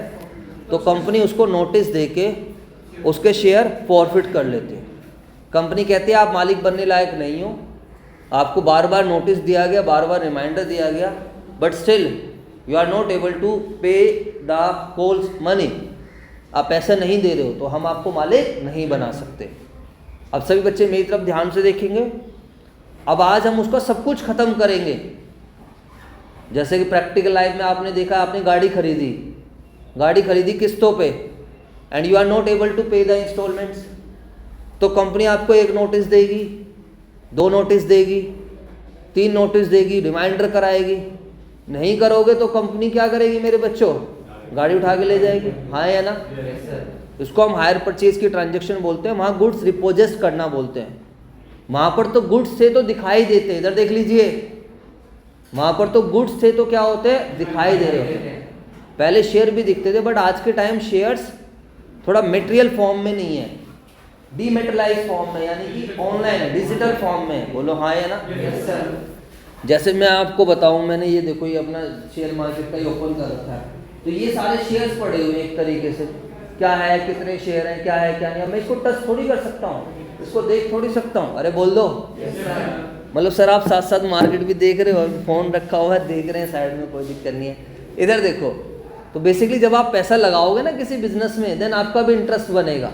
तो कंपनी उसको नोटिस देके उसके शेयर फॉरफिट कर लेती है। कंपनी कहती है आप मालिक बनने लायक नहीं हो, आपको बार बार नोटिस दिया गया, बार बार रिमाइंडर दिया गया, but still you are not able to pay the calls money. आप पैसा नहीं दे रहे हो तो हम आपको मालिक नहीं बना सकते। अब सभी बच्चे मेरी तरफ ध्यान से देखेंगे। अब आज हम उसका सब कुछ खत्म करेंगे। जैसे कि प्रैक्टिकल लाइफ में आपने देखा, आपने गाड़ी खरीदी किस्तों पे, and you are not able to pay the installments, तो कंपनी आपको 1 नोटिस देगी, 2 नोटिस देगी, 3 नोटिस देगी, रिमाइंडर कराएगी। नहीं करोगे तो कंपनी क्या करेगी मेरे बच्चों? गाड़ी उठा के ले जाएगी। हाँ या ना? इसको हम हायर परचेज की ट्रांजैक्शन बोलते हैं। वहाँ गुड्स रिपोजेस्ट करना बोलते हैं। वहाँ पर तो गुड्स थे तो दिखाई देते, इधर देख लीजिए, वहाँ पर तो गुड्स थे तो क्या होते हैं? दिखाई दे रहे होते हैं। पहले शेयर भी दिखते थे, बट आज के टाइम शेयर्स थोड़ा मटेरियल फॉर्म में नहीं है, डीमेटेरियलाइज फॉर्म में, यानी कि ऑनलाइन डिजिटल फॉर्म में। बोलो हाँ या ना? Yes sir. जैसे मैं आपको बताऊं, मैंने ये देखो, ये अपना शेयर मार्केट का ही ओपन कर रखा है, तो ये सारे शेयर्स पड़े हुए हैं एक तरीके से, क्या है, कितने शेयर हैं, क्या है क्या नहीं। अब मैं इसको टच थोड़ी कर सकता हूँ, इसको देख थोड़ी सकता हूँ। अरे बोल दो। मतलब सर आप साथ साथ मार्केट भी देख रहे हो, फोन रखा हुआ है, देख रहे हैं साइड में, कोई दिक्कत नहीं है। इधर देखो, तो बेसिकली जब आप पैसा लगाओगे ना किसी बिजनेस में, देन आपका भी इंटरेस्ट बनेगा।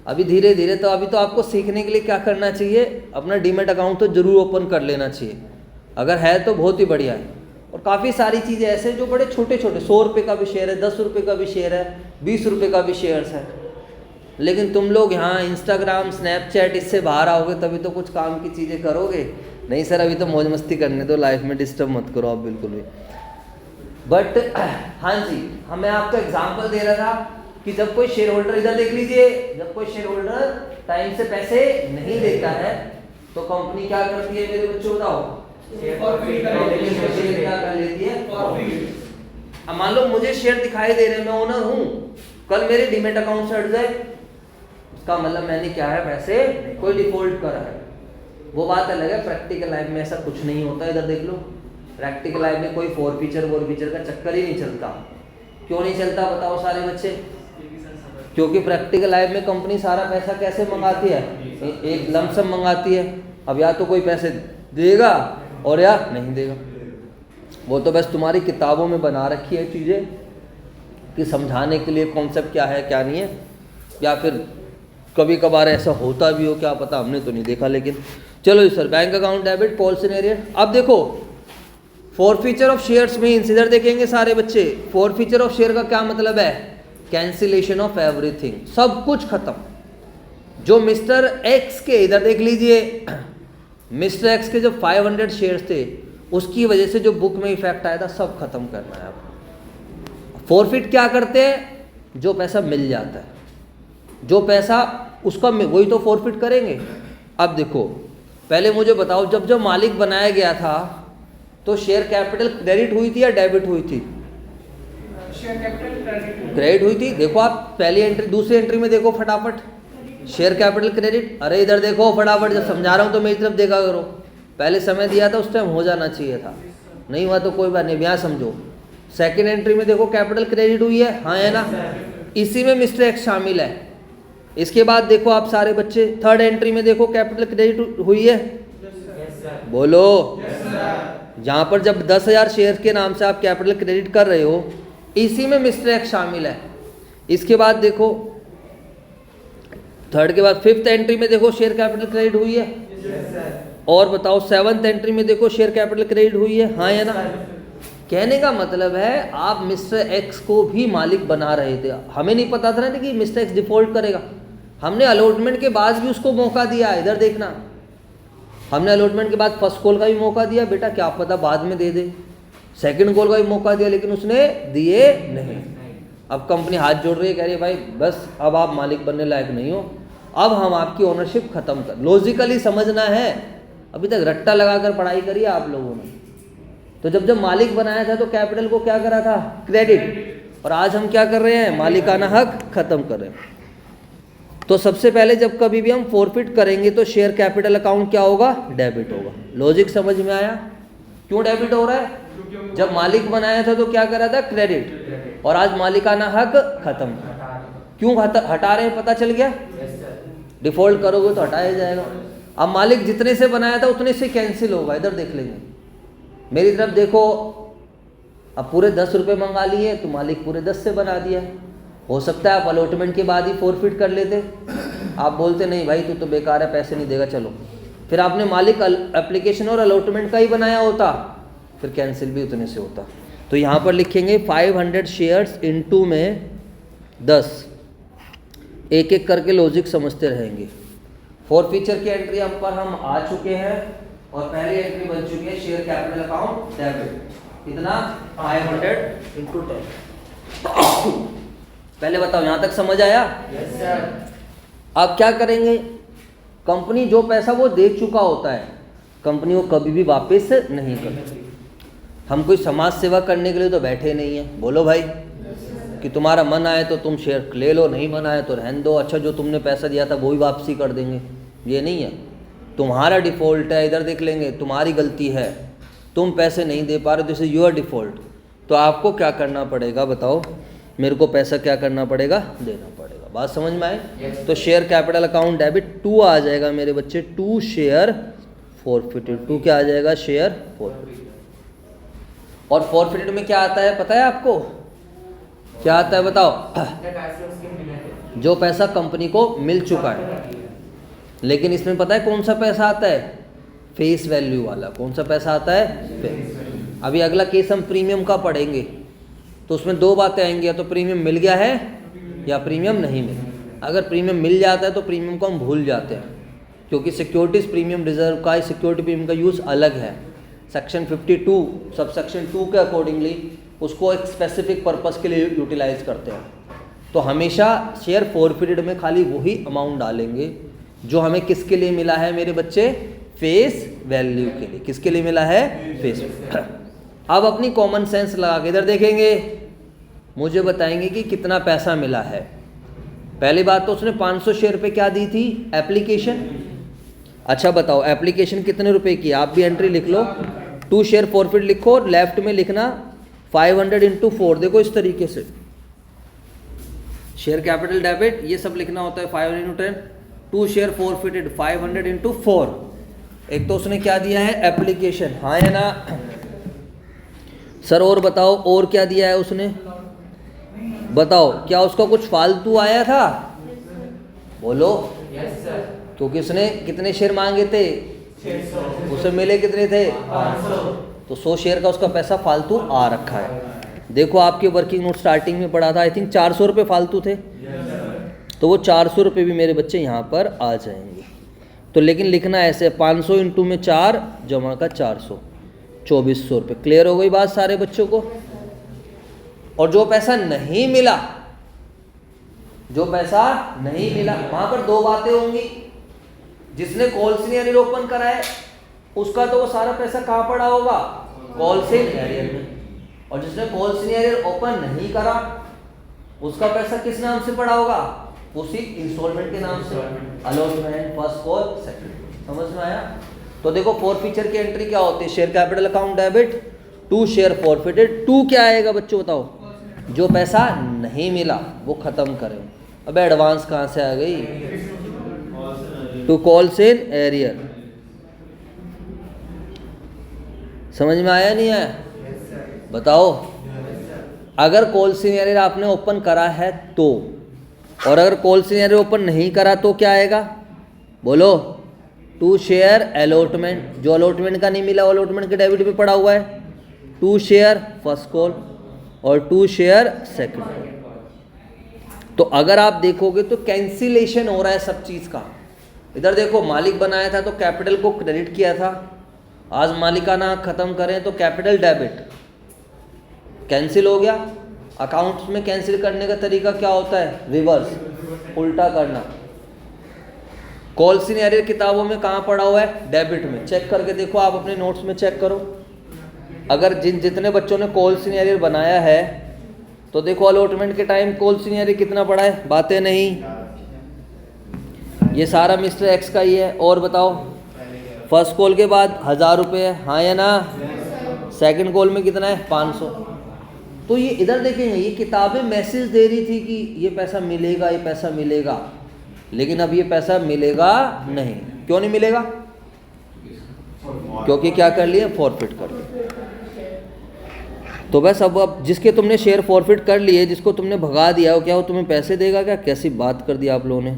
अभी धीरे धीरे, तो अभी तो आपको सीखने के लिए क्या करना चाहिए, अपना डीमेट अकाउंट तो जरूर ओपन कर लेना चाहिए। अगर है तो बहुत ही बढ़िया है। और काफ़ी सारी चीज़ें ऐसे जो बड़े छोटे छोटे, 100 रुपये का भी शेयर है, 10 रुपये का भी शेयर है, 20 रुपये का भी शेयर्स है। लेकिन तुम लोग यहाँ इंस्टाग्राम, स्नैपचैट, इससे बाहर आओगे तभी तो कुछ काम की चीज़ें करोगे। नहीं सर अभी तो मौज मस्ती करने दो, लाइफ में डिस्टर्ब मत करो आप बिल्कुल भी। बट हाँ जी, मैं आपको एग्जाम्पल दे रहा था कि जब कोई शेयर होल्डर, इधर देख लीजिए, जब कोई शेयर होल्डर टाइम से पैसे नहीं देता है तो कंपनी क्या करती है मेरे बच्चों? बताओ। शेयर क्या कर लेती है? अब मान लो मुझे शेयर दिखाई दे रहे हैं, मैं ओनर हूँ, कल मेरे डीमेट अकाउंट से हट जाए, उसका मतलब मैंने क्या है, पैसे कोई डिफॉल्ट करा है। वो बात अलग है। प्रैक्टिकल लाइफ में ऐसा कुछ नहीं होता। इधर देख लो, प्रैक्टिकल लाइफ में कोई फोरफीचर का चक्कर ही नहीं चलता। क्यों नहीं चलता बताओ सारे बच्चे? क्योंकि प्रैक्टिकल लाइफ में कंपनी सारा पैसा कैसे मंगाती है? एक लमसम मंगाती है। अब या तो कोई पैसे देगा और या नहीं देगा। वो तो बस तुम्हारी किताबों में बना रखी है चीज़ें कि समझाने के लिए कॉन्सेप्ट क्या है क्या नहीं है, या फिर कभी कभार ऐसा होता भी हो, क्या पता, हमने तो नहीं देखा। लेकिन चलो sir, bank account debit policy arrear. अब देखो, फोरफीचर ऑफ शेयर्स मीन्स, इधर देखेंगे सारे बच्चे, फोरफीचर ऑफ शेयर का क्या मतलब है? कैंसिलेशन ऑफ एवरीथिंग, सब कुछ खत्म। जो मिस्टर एक्स के, इधर देख लीजिए, मिस्टर एक्स के जो 500 शेयर्स थे, उसकी वजह से जो बुक में इफेक्ट आया था, सब खत्म करना है आपको। फोरफिट क्या करते हैं? जो पैसा मिल जाता है, जो पैसा उसका, वही तो फोरफिट करेंगे। अब देखो, पहले मुझे बताओ, जब मालिक बनाया गया था तो शेयर कैपिटल क्रेडिट हुई थी या डेबिट हुई थी? शेयर कैपिटल क्रेडिट हुई थी। देखो आप पहली एंट्री, दूसरी एंट्री में देखो फटाफट, शेयर कैपिटल क्रेडिट। अरे इधर देखो फटाफट, जब समझा रहा हूँ तो मेरी तरफ देखा करो। पहले समय दिया था, उस टाइम हो जाना चाहिए था, नहीं हुआ तो कोई बात नहीं, यहाँ समझो। सेकेंड एंट्री में देखो कैपिटल क्रेडिट हुई है, हाँ है ना? इसी में मिस्टर एक्स शामिल है। इसके बाद देखो आप सारे बच्चे, थर्ड एंट्री में देखो कैपिटल क्रेडिट हुई है, बोलो। जहाँ पर जब 10,000 शेयर के नाम से आप कैपिटल क्रेडिट कर रहे हो, इसी में मिस्टर एक्स शामिल है। इसके बाद देखो, थर्ड के बाद फिफ्थ एंट्री में देखो शेयर कैपिटल क्रेडिट हुई है। और बताओ सेवंथ एंट्री में देखो शेयर कैपिटल क्रेडिट हुई है, हाँ या ना? कहने का मतलब है आप मिस्टर एक्स को भी मालिक बना रहे थे। हमें नहीं पता था ना कि मिस्टर एक्स डिफॉल्ट करेगा। हमने अलॉटमेंट के बाद भी उसको मौका दिया। इधर देखना, हमने अलॉटमेंट के बाद फर्स्ट कॉल का भी मौका दिया, बेटा क्या पता बाद में दे दे। सेकंड कॉल का भी मौका दिया, लेकिन उसने दिए नहीं। अब कंपनी हाथ जोड़ रही है, कह रही है भाई बस अब आप मालिक बनने लायक नहीं हो, अब हम आपकी ओनरशिप खत्म कर। लॉजिकली समझना है, अभी तक रट्टा लगाकर पढ़ाई करी आप लोगों ने। तो जब मालिक बनाया था तो कैपिटल को क्या करा था? क्रेडिट। और आज हम क्या कर रहे हैं? मालिकाना हक खत्म कर रहे हैं। तो सबसे पहले जब कभी भी हम फोरफिट करेंगे तो शेयर कैपिटल अकाउंट क्या होगा? डेबिट होगा। लॉजिक समझ में आया? क्यों डेबिट हो रहा है? जब मालिक बनाया था तो क्या करा था? क्रेडिट। और आज मालिकाना हक खत्म। क्यों हटा रहे हैं? पता चल गया? डिफॉल्ट करोगे तो हटाया जाएगा। अब मालिक जितने से बनाया था उतने से कैंसिल होगा। इधर देख लेंगे, मेरी तरफ देखो। अब पूरे 10 रुपये मंगा लिए तो मालिक पूरे 10 से बना दिया। हो सकता है आप अलॉटमेंट के बाद ही फोरफिट कर लेते, आप बोलते नहीं भाई तू तो बेकार है, पैसे नहीं देगा, चलो। फिर आपने मालिक एप्लीकेशन और अलॉटमेंट का ही बनाया होता, फिर कैंसिल भी उतने से होता। तो यहाँ पर लिखेंगे 500 शेयर्स इनटू में 10, एक एक करके लॉजिक समझते रहेंगे। फोर फीचर की एंट्री हम पर हम आ चुके हैं और पहली एंट्री बन चुकी है शेयर कैपिटल अकाउंट डेबिट, कितना 500 इंटू 10। पहले बताओ यहाँ तक समझ आया? Yes sir. अब क्या करेंगे, कंपनी जो पैसा वो दे चुका होता है कंपनी वो कभी भी वापस नहीं करती। हम कोई समाज सेवा करने के लिए तो बैठे नहीं है, बोलो भाई, कि तुम्हारा मन आए तो तुम शेयर ले लो, नहीं मन आए तो रहने दो, अच्छा जो तुमने पैसा दिया था वो ही वापसी कर देंगे, ये नहीं है। तुम्हारा डिफ़ॉल्ट है, इधर देख लेंगे, तुम्हारी गलती है, तुम पैसे नहीं दे पा रहे, दिस इज योर डिफ़ॉल्ट। तो आपको क्या करना पड़ेगा बताओ, मेरे को पैसा क्या करना पड़ेगा, देना पड़ेगा। बात समझ में आए? तो शेयर कैपिटल अकाउंट डेबिट 2 आ जाएगा मेरे बच्चे, 2 शेयर फॉरफिटेड। 2 क्या आ जाएगा, शेयर फॉरफिटेड। और फॉरफिटेड में क्या आता है पता है आपको, क्या आता है बताओ? जो पैसा कंपनी को मिल चुका है। लेकिन इसमें पता है कौन सा पैसा आता है, फेस वैल्यू वाला। कौन सा पैसा आता है? अभी अगला केस हम प्रीमियम का पढ़ेंगे, तो उसमें 2 बातें आएंगी, या तो प्रीमियम मिल गया है या प्रीमियम नहीं मिला। अगर प्रीमियम मिल जाता है तो प्रीमियम को हम भूल जाते हैं, क्योंकि सिक्योरिटीज प्रीमियम रिजर्व का, सिक्योरिटी प्रीमियम का यूज़ अलग है। सेक्शन 52 सब सेक्शन 2 के अकॉर्डिंगली उसको एक स्पेसिफिक पर्पस के लिए यूटिलाइज करते हैं। तो हमेशा शेयर फॉरफिटेड में खाली वही अमाउंट डालेंगे जो हमें किसके लिए मिला है मेरे बच्चे, फेस वैल्यू के लिए। किसके लिए मिला है, फेस वैल्यू। अब अपनी कॉमन सेंस लगा के इधर देखेंगे, मुझे बताएंगे कि कितना पैसा मिला है। पहली बात तो उसने 500 शेयर पे क्या दी थी, एप्लीकेशन। अच्छा बताओ एप्लीकेशन कितने रुपए की, आप भी एंट्री लिख लो, 2 शेयर फॉरफिट लिखो और लेफ्ट में लिखना 500 इंटू 4। देखो इस तरीके से शेयर कैपिटल डेबिट ये सब लिखना होता है 500 इंटू 10, 2 शेयर फॉरफिटेड 500 इंटू 4। एक तो उसने क्या दिया है, एप्लीकेशन, हाँ है ना सर? और बताओ और क्या दिया है उसने, बताओ क्या उसका कुछ फालतू आया था, बोलो? Yes sir. क्योंकि उसने कितने शेयर मांगे थे, 600। उसे मिले कितने थे, 500। तो 100 शेयर का उसका पैसा फालतू आ रखा है। देखो आपके वर्किंग नोट स्टार्टिंग में पढ़ा था, आई थिंक 400 रुपये फालतू थे, तो वो 400 रुपये भी मेरे बच्चे यहाँ पर आ जाएंगे। तो लेकिन लिखना ऐसे 500 इंटू में 4 जमा का 400, 2400 रुपये। क्लियर हो गई बात सारे बच्चों को? और जो पैसा नहीं मिला, जो पैसा नहीं मिला वहां पर 2 बातें होंगी। जिसने कॉल सीनियर ओपन करा है उसका तो वो सारा पैसा कहाँ पड़ा होगा, कॉल सीनियर में। और जिसने कॉल सीनियर ओपन नहीं करा उसका पैसा किस नाम से पड़ा होगा, उसी इंस्टॉलमेंट के नाम से, अलॉटमेंट, फर्स्ट कॉल, सेकंड। समझ में आया? तो देखो फोर फीचर की एंट्री क्या होती है, share capital account debit, 2 share forfeited. 2 क्या आएगा बच्चों बताओ, जो पैसा नहीं मिला वो खत्म करें। अब एडवांस कहाँ से आ गई, टू कॉल्स इन एरियर। समझ में आया नहीं आया, बताओ? अगर कॉल्स इन एरियर आपने ओपन करा है तो, और अगर कॉल्स इन एरियर ओपन नहीं करा तो क्या आएगा, बोलो? 2 शेयर अलॉटमेंट, जो अलॉटमेंट का नहीं मिला अलॉटमेंट के डेबिट पे पड़ा हुआ है, 2 शेयर फर्स्ट कॉल और 2 शेयर सेकंड। तो अगर आप देखोगे तो कैंसिलेशन हो रहा है सब चीज़ का। इधर देखो मालिक बनाया था तो कैपिटल को क्रेडिट किया था, आज मालिकाना खत्म करें तो कैपिटल डेबिट कैंसिल हो गया। अकाउंट्स में कैंसिल करने का तरीका क्या होता है, रिवर्स, उल्टा करना। कॉल सीनियर किताबों में कहाँ पड़ा हुआ है, डेबिट में। चेक करके देखो, आप अपने नोट्स में चेक करो। अगर जितने बच्चों ने कॉल सीनियर बनाया है तो देखो अलॉटमेंट के टाइम कॉल सीनियर कितना पड़ा है, बातें नहीं, ये सारा मिस्टर एक्स का ही है। और बताओ फर्स्ट कॉल के बाद 1000 रुपये है, हाँ या ना? सेकंड कॉल में कितना है, 500। तो ये इधर देखेंगे, ये किताबें मैसेज दे रही थी कि ये पैसा मिलेगा, ये पैसा मिलेगा, लेकिन अब ये पैसा मिलेगा नहीं। क्यों नहीं मिलेगा, क्योंकि क्या कर लिए, फॉरफिट कर लिए। तो बस अब जिसके तुमने शेयर फॉरफिट कर लिए, जिसको तुमने भगा दिया, वो क्या वो तुम्हें पैसे देगा क्या? कैसी बात कर दी आप लोगों ने।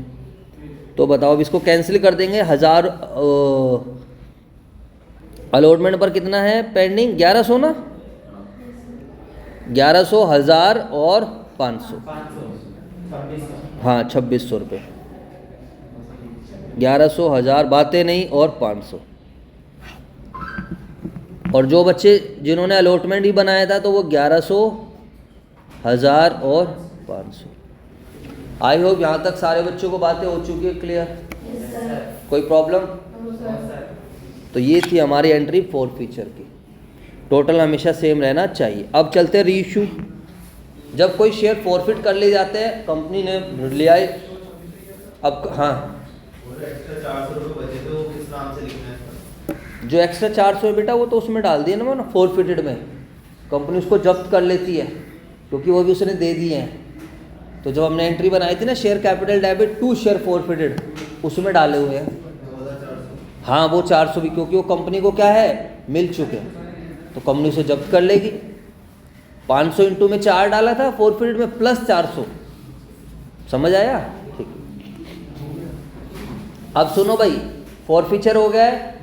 तो बताओ अब इसको कैंसिल कर देंगे। 1000 अलॉटमेंट पर कितना है पेंडिंग? 1100 ना, 1100, 1000 और 500, 500, हाँ 2600 रुपये। 1100, 1000 बातें नहीं और 500। और जो बच्चे जिन्होंने अलॉटमेंट ही बनाया था तो वो 1100, 1000 और 500। आई होप यहाँ तक सारे बच्चों को बातें हो चुकी है क्लियर? कोई प्रॉब्लम? तो ये थी हमारी एंट्री फॉरफीचर की। टोटल हमेशा सेम रहना चाहिए। अब चलते हैं रीइश्यू। जब कोई शेयर फॉरफिट कर ले जाते हैं, कंपनी ने लिया है, अब हाँ एक्स्ट्रा 400 रुपये बचे थे, वो किस नाम से लिखना है? जो एक्स्ट्रा 400 है बेटा वो तो उसमें डाल दिया ना फॉरफिटेड में। कंपनी उसको जब्त कर लेती है क्योंकि वो भी उसने दे दिए हैं। तो जब हमने एंट्री बनाई थी ना share capital debit to share forfeited, उसमें डाले हुए हैं। हाँ वो 400 भी, क्योंकि वो कंपनी को क्या है मिल चुके हैं, तो कंपनी उसे जब्त कर लेगी। 500 इंटू में 4 डाला था फॉरफिटेड में प्लस 400, समझ आया? ठीक। अब सुनो भाई, फॉरफीचर हो गया है,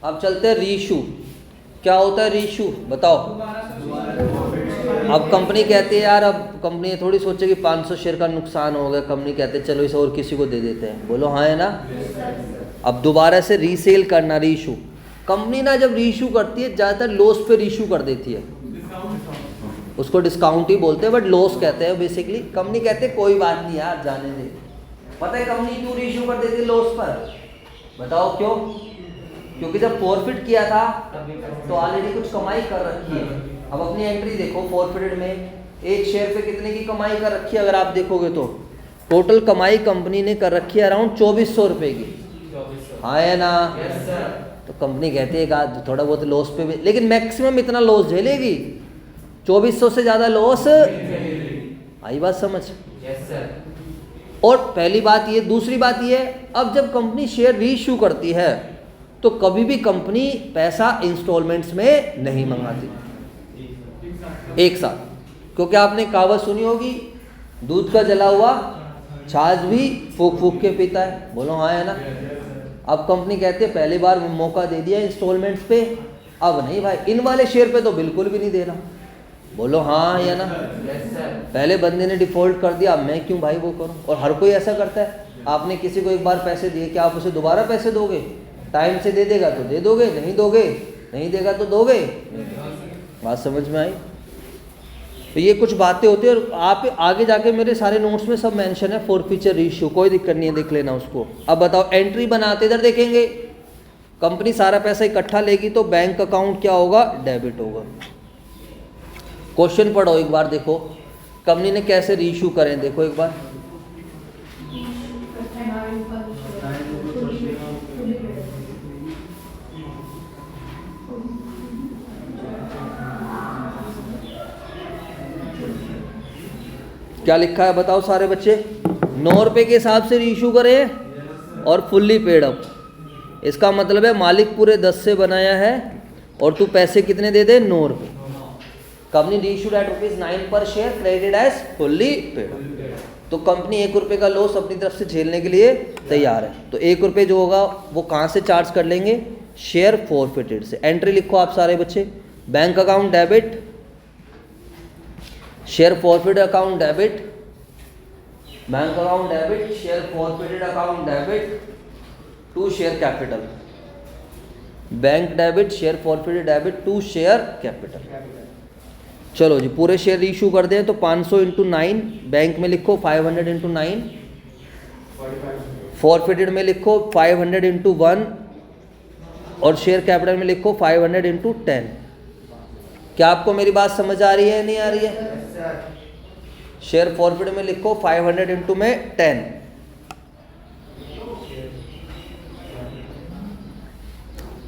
अब चलते हैं रीइश्यू। क्या होता है रीइश्यू बताओ? अब कंपनी कहती है यार, अब कंपनी थोड़ी सोचे कि 500 शेयर का नुकसान हो गया, कंपनी कहते हैं चलो इसे और किसी को दे देते हैं। बोलो हाँ है ना? अब दोबारा से रीसेल करना, रीइश्यू। कंपनी ना जब रीइश्यू करती है ज़्यादातर लॉस पे रीइश्यू कर देती है, उसको डिस्काउंट ही बोलते हैं बट लॉस कहते हैं बेसिकली। कंपनी कहते हैं कोई बात नहीं यार जाने दे। पता है कंपनी क्यों रीइश्यू कर देती है लॉस पर? बताओ क्यों? क्योंकि जब फॉरफिट किया था तो ऑलरेडी कुछ कमाई कर रखी है। अब अपनी एंट्री देखो, फॉरफिटेड में एक शेयर पे कितने की कमाई कर रखी है? अगर आप देखोगे तो टोटल कमाई कंपनी ने कर रखी है अराउंड 2400 रुपये की। हाँ है ना? तो कंपनी कहती है थोड़ा बहुत लॉस पे भी, लेकिन मैक्सिमम इतना लॉस झेलेगी, 2400 से ज़्यादा लॉस। आई बात समझ? और पहली बात ये, दूसरी बात ये, अब जब कंपनी शेयर रीइश्यू करती है तो कभी भी कंपनी पैसा इंस्टॉलमेंट्स में नहीं मंगाती एक साथ, क्योंकि आपने कहावत सुनी होगी, दूध का जला हुआ छाछ भी फूक फूक के पीता है। बोलो हाँ है ना? अब कंपनी कहती है पहली बार मौका दे दिया इंस्टॉलमेंट्स पे, अब नहीं भाई, इन वाले शेयर पे तो बिल्कुल भी नहीं देना। बोलो हाँ या ना? पहले बंदे ने डिफॉल्ट कर दिया, अब मैं क्यों भाई वो करूं? और हर कोई ऐसा करता है। आपने किसी को एक बार पैसे दिए, क्या आप उसे दोबारा पैसे दोगे? टाइम से दे देगा तो दे दोगे, नहीं दोगे नहीं देगा तो दोगे। बात समझ में आई? तो ये कुछ बातें होती है, और आप आगे जाके मेरे सारे नोट्स में सब मेंशन है फॉरफीचर रीइश्यू, कोई दिक्कत नहीं है, देख लेना उसको। अब बताओ एंट्री बनाते इधर देखेंगे, कंपनी सारा पैसा इकट्ठा लेगी तो बैंक अकाउंट क्या होगा? डेबिट होगा। क्वेश्चन पढ़ो एक बार, देखो कंपनी ने कैसे रीइश्यू करें, देखो एक बार। क्या लिखा है बताओ सारे बच्चे? 9 रुपये के हिसाब से रीइश्यू करें और फुल्ली पेड अप। इसका मतलब है मालिक पूरे 10 से बनाया है और तू पैसे कितने दे दे? 9 रुपये। कंपनी रीइश्यूड एट ₹9 पर share, credit as fully paid up. तो कंपनी 1 रुपये का लॉस अपनी तरफ से झेलने के लिए तैयार है। तो 1 रुपये जो होगा वो कहाँ से चार्ज कर लेंगे? शेयर फॉरफिटेड से। एंट्री लिखो आप सारे बच्चे, bank account debit, share forfeited account debit, bank account debit, share forfeited account debit to share capital. Bank debit, share forfeited debit to share capital. चलो जी, पूरे शेयर रीइश्यू कर दें तो 500 इंटू 9, बैंक में लिखो 500 इंटू 9, फॉरफिटेड में लिखो 500 इंटू 1 और शेयर कैपिटल में लिखो 500 इंटू 10। क्या आपको मेरी बात समझ आ रही है नहीं आ रही है? शेयर फॉरफिट में लिखो 500 इंटू में 10,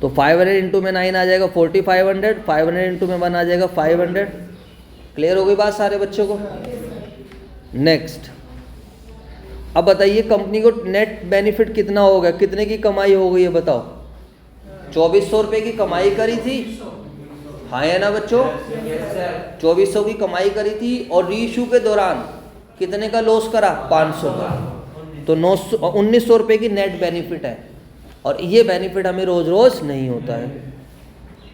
तो 500 इंटू में 9 आ जाएगा 4500, 500 इंटू में 1 आ जाएगा 500। क्लियर हो गई बात सारे बच्चों को? नेक्स्ट, अब बताइए कंपनी को नेट बेनिफिट कितना हो गया, कितने की कमाई हो गई है बताओ? 2400 रुपये की कमाई करी थी, हाँ है ना बच्चों? 2400 की कमाई करी थी और रीइश्यू के दौरान कितने का लॉस करा? 500 का। तो 1900 रुपये की नेट बेनिफिट है, और ये बेनिफिट हमें रोज़ रोज़ नहीं होता है।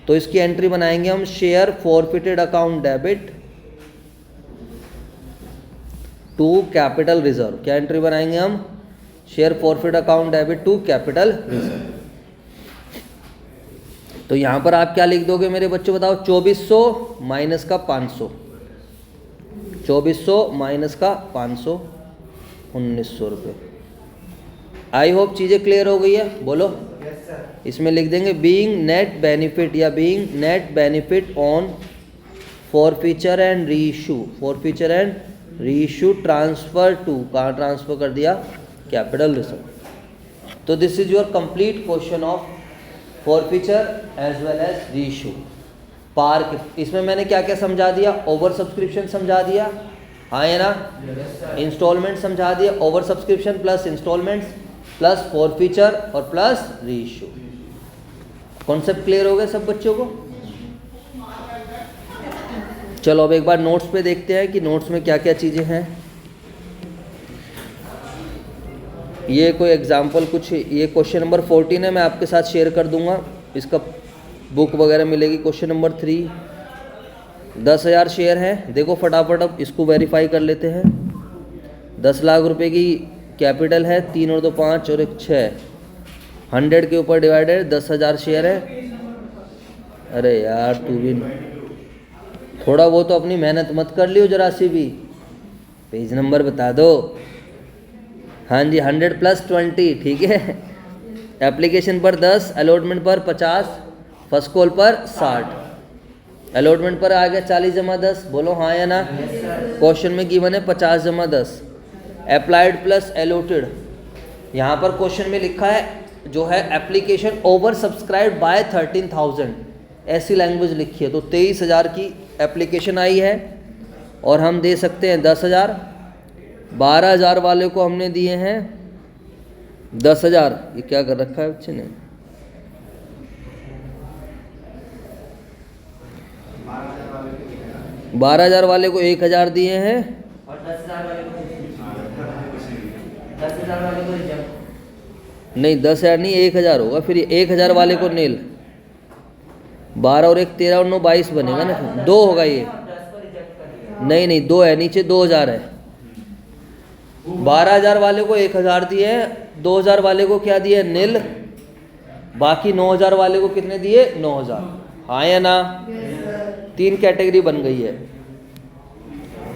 तो इसकी एंट्री बनाएंगे हम, share forfeited account debit to capital reserve. क्या एंट्री बनाएंगे हम? Share forfeit account debit to capital reserve. तो यहाँ पर आप क्या लिख दोगे मेरे बच्चों, बताओ? 2400 माइनस का 500, 2400 माइनस का 500, 1900 रुपये। आई होप चीज़ें क्लियर हो गई है, बोलो। इसमें लिख देंगे बीइंग नेट बेनिफिट या being net benefit on forfeiture and reissue, forfeiture and reissue transfer to, कहाँ ट्रांसफर कर दिया? Capital reserve. तो this is your complete question of forfeiture as well as reissue. पार्क, इसमें मैंने क्या क्या समझा दिया? ओवर सब्सक्रिप्शन समझा दिया, हाँ है ना? इंस्टॉलमेंट समझा दिया, over subscription plus installments plus forfeiture और प्लस रीइशू। कॉन्सेप्ट क्लियर हो गया सब बच्चों को? चलो अब एक बार नोट्स पे देखते हैं कि नोट्स में क्या क्या चीज़ें हैं। ये कोई एग्जाम्पल कुछ, ये क्वेश्चन नंबर 14 है, मैं आपके साथ शेयर कर दूंगा, इसका बुक वगैरह मिलेगी। क्वेश्चन नंबर 3, 10,000 शेयर है। देखो फटाफट अब इसको वेरीफाई कर लेते हैं। 10 लाख रुपए की कैपिटल है, 3 और 2 5 और 1 6, 100 के ऊपर डिवाइडेड 10,000 शेयर है। अरे यार तू भी थोड़ा वो तो अपनी मेहनत मत कर लियो जरा सी भी, पेज नंबर बता दो। हाँ जी, 100 + 20, ठीक है। एप्लीकेशन पर 10, अलॉटमेंट पर 50, फर्स्ट कॉल पर 60, अलॉटमेंट पर आ गया 40 + 10, बोलो हाँ या ना? क्वेश्चन में गिवन है 50 + 10, अप्लाइड प्लस अलॉटेड। यहाँ पर क्वेश्चन में लिखा है जो है एप्लीकेशन ओवर सब्सक्राइब बाय 13,000, ऐसी लैंग्वेज लिखी है। तो 23,000 की एप्लीकेशन आई है और हम दे सकते हैं 10,000। 12,000 वाले को हमने दिए हैं 10,000। ये क्या कर रखा है बच्चे ने? 12,000 वाले को 1,000 दिए हैं और 10,000 वाले को 10,000 वाले को रिजेक्ट। नहीं 10,000 नहीं, 1,000 होगा फिर। 1,000 वाले को नील, 12 और 1 13 और 9 22 बनेगा ना, 2 होगा ये। 10 को रिजेक्ट कर दिया। नहीं नहीं 2 है, नीचे 2,000 है। 12,000 वाले को 1,000 दिए हैं, 2,000 वाले को क्या दिए? नील। बाकी 9,000 वाले को कितने दिए? 9,000। हाँ या ना? 3 कैटेगरी बन गई है।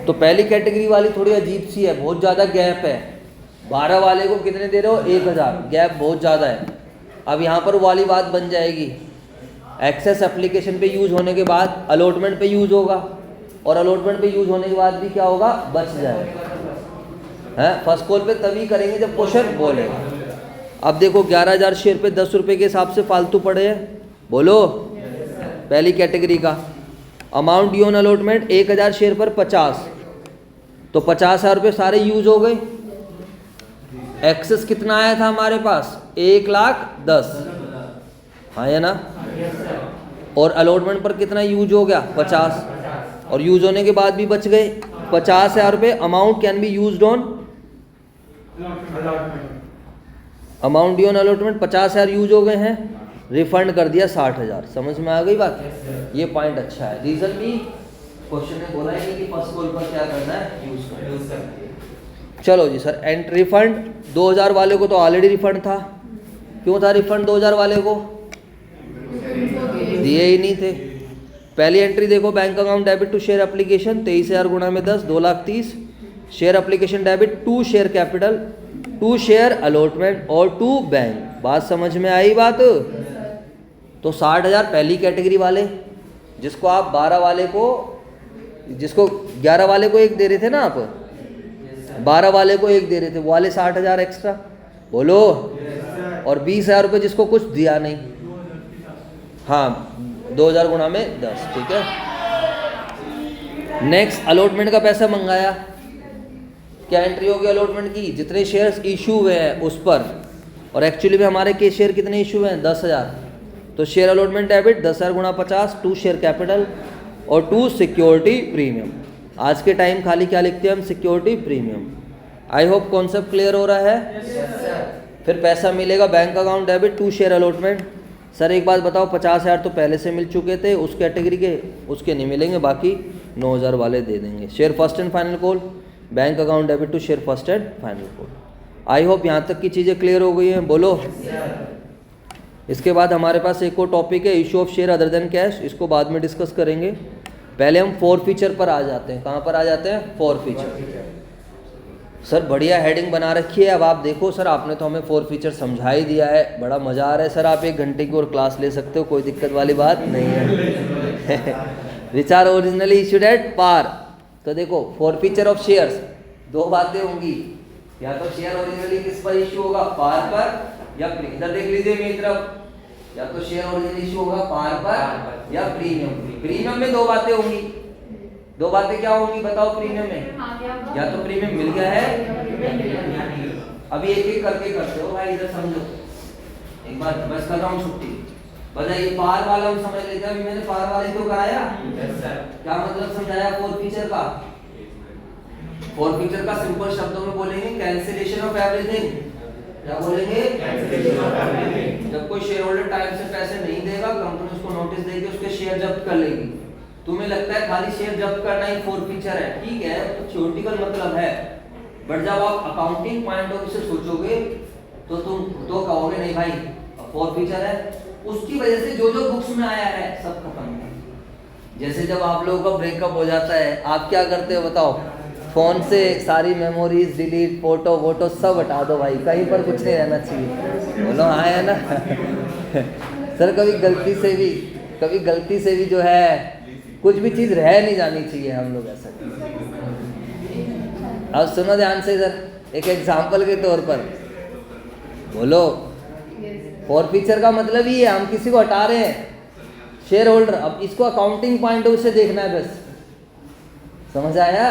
तो पहली कैटेगरी वाली थोड़ी अजीब सी है, बहुत ज़्यादा गैप है। 12 वाले को कितने दे रहे हो? 1,000, गैप बहुत ज़्यादा है। अब यहाँ पर वाली बात बन जाएगी, एक्सेस एप्लीकेशन पे यूज होने के बाद अलॉटमेंट पे यूज होगा, और अलॉटमेंट पे यूज होने के बाद भी क्या होगा? बच जाएगा। हैं, फर्स्ट कॉल पे तभी करेंगे जब क्वेश्चन बोलेगा। अब देखो 11,000 शेयर पे 10 रुपये के हिसाब से फालतू पड़े हैं, बोलो। पहली कैटेगरी का amount due on allotment 1,000 share पर 50, तो 50,000 रुपये सारे यूज हो गए। एक्सेस कितना आया था हमारे पास? 1,10,000, हाँ या ना? और अलॉटमेंट पर कितना यूज हो गया? 50, और यूज होने के बाद भी बच गए 50,000 रुपये। Amount can be used on amount due on allotment, 50,000 use हो गए हैं, रिफंड कर दिया 60,000। समझ में आ गई बात? ये पॉइंट अच्छा है। रीजन भी क्वेश्चन में बोला है कि फर्स्ट कॉल पर क्या करना है? यूज करना। चलो जी सर, एंड रिफंड 2,000 वाले को तो ऑलरेडी रिफंड था। क्यों था रिफंड 2,000 वाले को? दिए ही नहीं थे। पहली एंट्री देखो, bank account debit to share application 23,000 गुणा में 10, 2,30,000। Share application debit to share capital, to share allotment और टू बैंक। बात समझ में आई बात? तो 60,000 पहली कैटेगरी वाले, जिसको आप 12 वाले को, जिसको 11 वाले को 1 दे रहे थे ना आप, 12 वाले को 1 दे रहे थे, वो वाले 60,000 एक्स्ट्रा, बोलो। और 20,000 रुपये जिसको कुछ दिया नहीं, हाँ 2,000 गुणा में 10, ठीक है। नेक्स्ट अलॉटमेंट का पैसा मंगाया। क्या एंट्री होगी अलॉटमेंट की? जितने शेयर्स इशू हुए हैं उस पर, और एक्चुअली में हमारे के शेयर कितने इशू हुए हैं? 10,000। तो शेयर अलॉटमेंट डेबिट 10,000 गुणा 50, टू शेयर कैपिटल और टू सिक्योरिटी प्रीमियम। आज के टाइम खाली क्या लिखते हैं हम? Security premium. I hope concept clear हो रहा है। फिर पैसा मिलेगा bank account debit to share allotment. Sir एक बात बताओ, 50,000 तो पहले से मिल चुके थे उस कैटेगरी के, उसके नहीं मिलेंगे, बाकी 9,000 वाले दे देंगे। Share first and final call, bank account debit to share first and final call. I hope यहाँ तक की चीज़ें क्लियर हो गई हैं, बोलो। इसके बाद हमारे पास एक और टॉपिक है issue of share other than cash, इसको बाद में डिस्कस करेंगे। पहले हम फॉरफीचर पर आ जाते हैं। कहाँ पर आ जाते हैं? फॉरफीचर। सर बढ़िया हेडिंग बना रखी है। अब आप देखो सर, आपने तो हमें फॉरफीचर समझा ही दिया है, बड़ा मज़ा आ रहा है सर। आप 1 घंटे की और क्लास ले सकते हो, कोई दिक्कत वाली बात नहीं है। Which are originally issued at par. तो देखो फॉरफीचर ऑफ शेयर्स, 2 बातें होंगी, या तो शेयर ओरिजिनली किस पर इशू होगा, पार पर या प्रीमियम। इधर देख लीजिए मेरी तरफ, या तो शेयर ओरिजिनली इशू होगा पार पर या प्रीमियम। प्रीमियम में 2 बातें होंगी। 2 बातें क्या होंगी बताओ प्रीमियम में? या तो प्रीमियम मिल गया है, अभी एक एक करके करते हो भाई, इधर समझो एक बार, बस कर रहा हूँ छुट्टी। बताइए पार वाला हम समझ लेते हैं। अभी मैंने पार वाले को कराया, क्या मतलब समझाया फॉरफीचर का? फॉरफीचर का सिंपल शब्दों में बोलेंगे कैंसिलेशन ऑफ एवरीथिंग। क्या बोलेंगे? जब कोई शेयर होल्डर टाइम से पैसे नहीं देगा, कंपनी उसको नोटिस देगी, उसके शेयर जब्त कर लेगी। तुम्हें लगता है खाली शेयर जब्त करना ही फॉरफीचर है, ठीक है, तो थ्योरेटिकल मतलब है, बट जब आप अकाउंटिंग पॉइंट ऑफ व्यू से सोचोगे तो तुम तो कहोगे नहीं भाई फॉरफीचर है, उसकी वजह से जो जो बुक्स में आया है सब खत्म है। जैसे जब आप लोगों का ब्रेकअप हो जाता है, आप क्या करते हो बताओ? फ़ोन से सारी मेमोरीज डिलीट, फोटो वोटो सब हटा दो भाई, कहीं पर कुछ नहीं रहना चाहिए। बोलो हाँ है ना? सर कभी गलती से भी जो है कुछ भी चीज़ रह नहीं जानी चाहिए, हम लोग ऐसा करते हैं। अब सुनो ध्यान से सर, एक एग्जाम्पल के तौर पर बोलो, फॉरफीचर का मतलब ही है हम किसी को हटा रहे हैं, शेयर होल्डर। अब इसको अकाउंटिंग पॉइंट ऑफ व्यू से देखना है, बस समझ आया?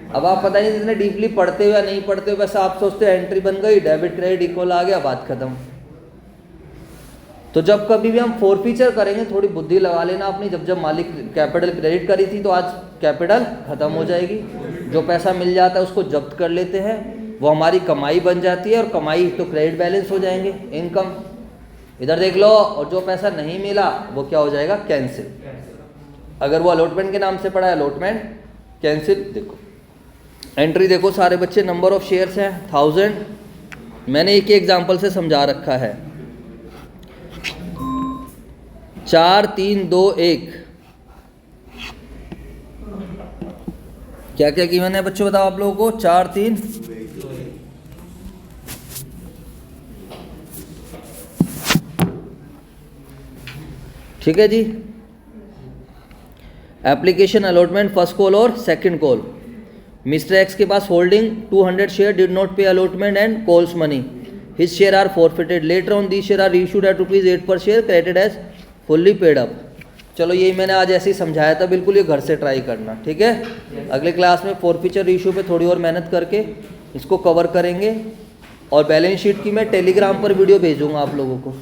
अब आप पता नहीं जितने डीपली पढ़ते हो या नहीं पढ़ते हो, बस आप सोचते हो एंट्री बन गई, डेबिट क्रेडिट इक्वल आ गया, बात खत्म। तो जब कभी भी हम फॉरफीचर करेंगे, थोड़ी बुद्धि लगा लेना अपनी। जब मालिक कैपिटल क्रेडिट करी थी तो आज कैपिटल खत्म हो जाएगी, जो पैसा मिल जाता है उसको जब्त कर लेते हैं, वो हमारी कमाई बन जाती है, और कमाई तो क्रेडिट बैलेंस हो जाएंगे, इनकम। इधर देख लो, और जो पैसा नहीं मिला वो क्या हो जाएगा? कैंसिल। अगर वो अलॉटमेंट के नाम से पड़ा है, अलॉटमेंट कैंसिल। देखो एंट्री देखो सारे बच्चे, नंबर ऑफ शेयर्स हैं 1000। मैंने एक ही एग्जांपल से समझा रखा है, 4 3 2 1। क्या क्या की मैंने बच्चों बताओ आप लोगों को? 4 3 ठीक है जी। एप्लीकेशन अलॉटमेंट फर्स्ट कॉल और सेकंड कॉल। मिस्टर एक्स के पास holding 200 share, did not pay allotment and calls money, his share are forfeited, later on the share are issued at ₹8 per share, credited as fully paid up. चलो यही मैंने आज ऐसे ही समझाया था, बिल्कुल ये घर से ट्राई करना, ठीक है। अगले क्लास में फॉरफीचर इशू पे थोड़ी और मेहनत करके इसको कवर करेंगे, और बैलेंस शीट की मैं टेलीग्राम पर वीडियो भेजूंगा आप लोगों को।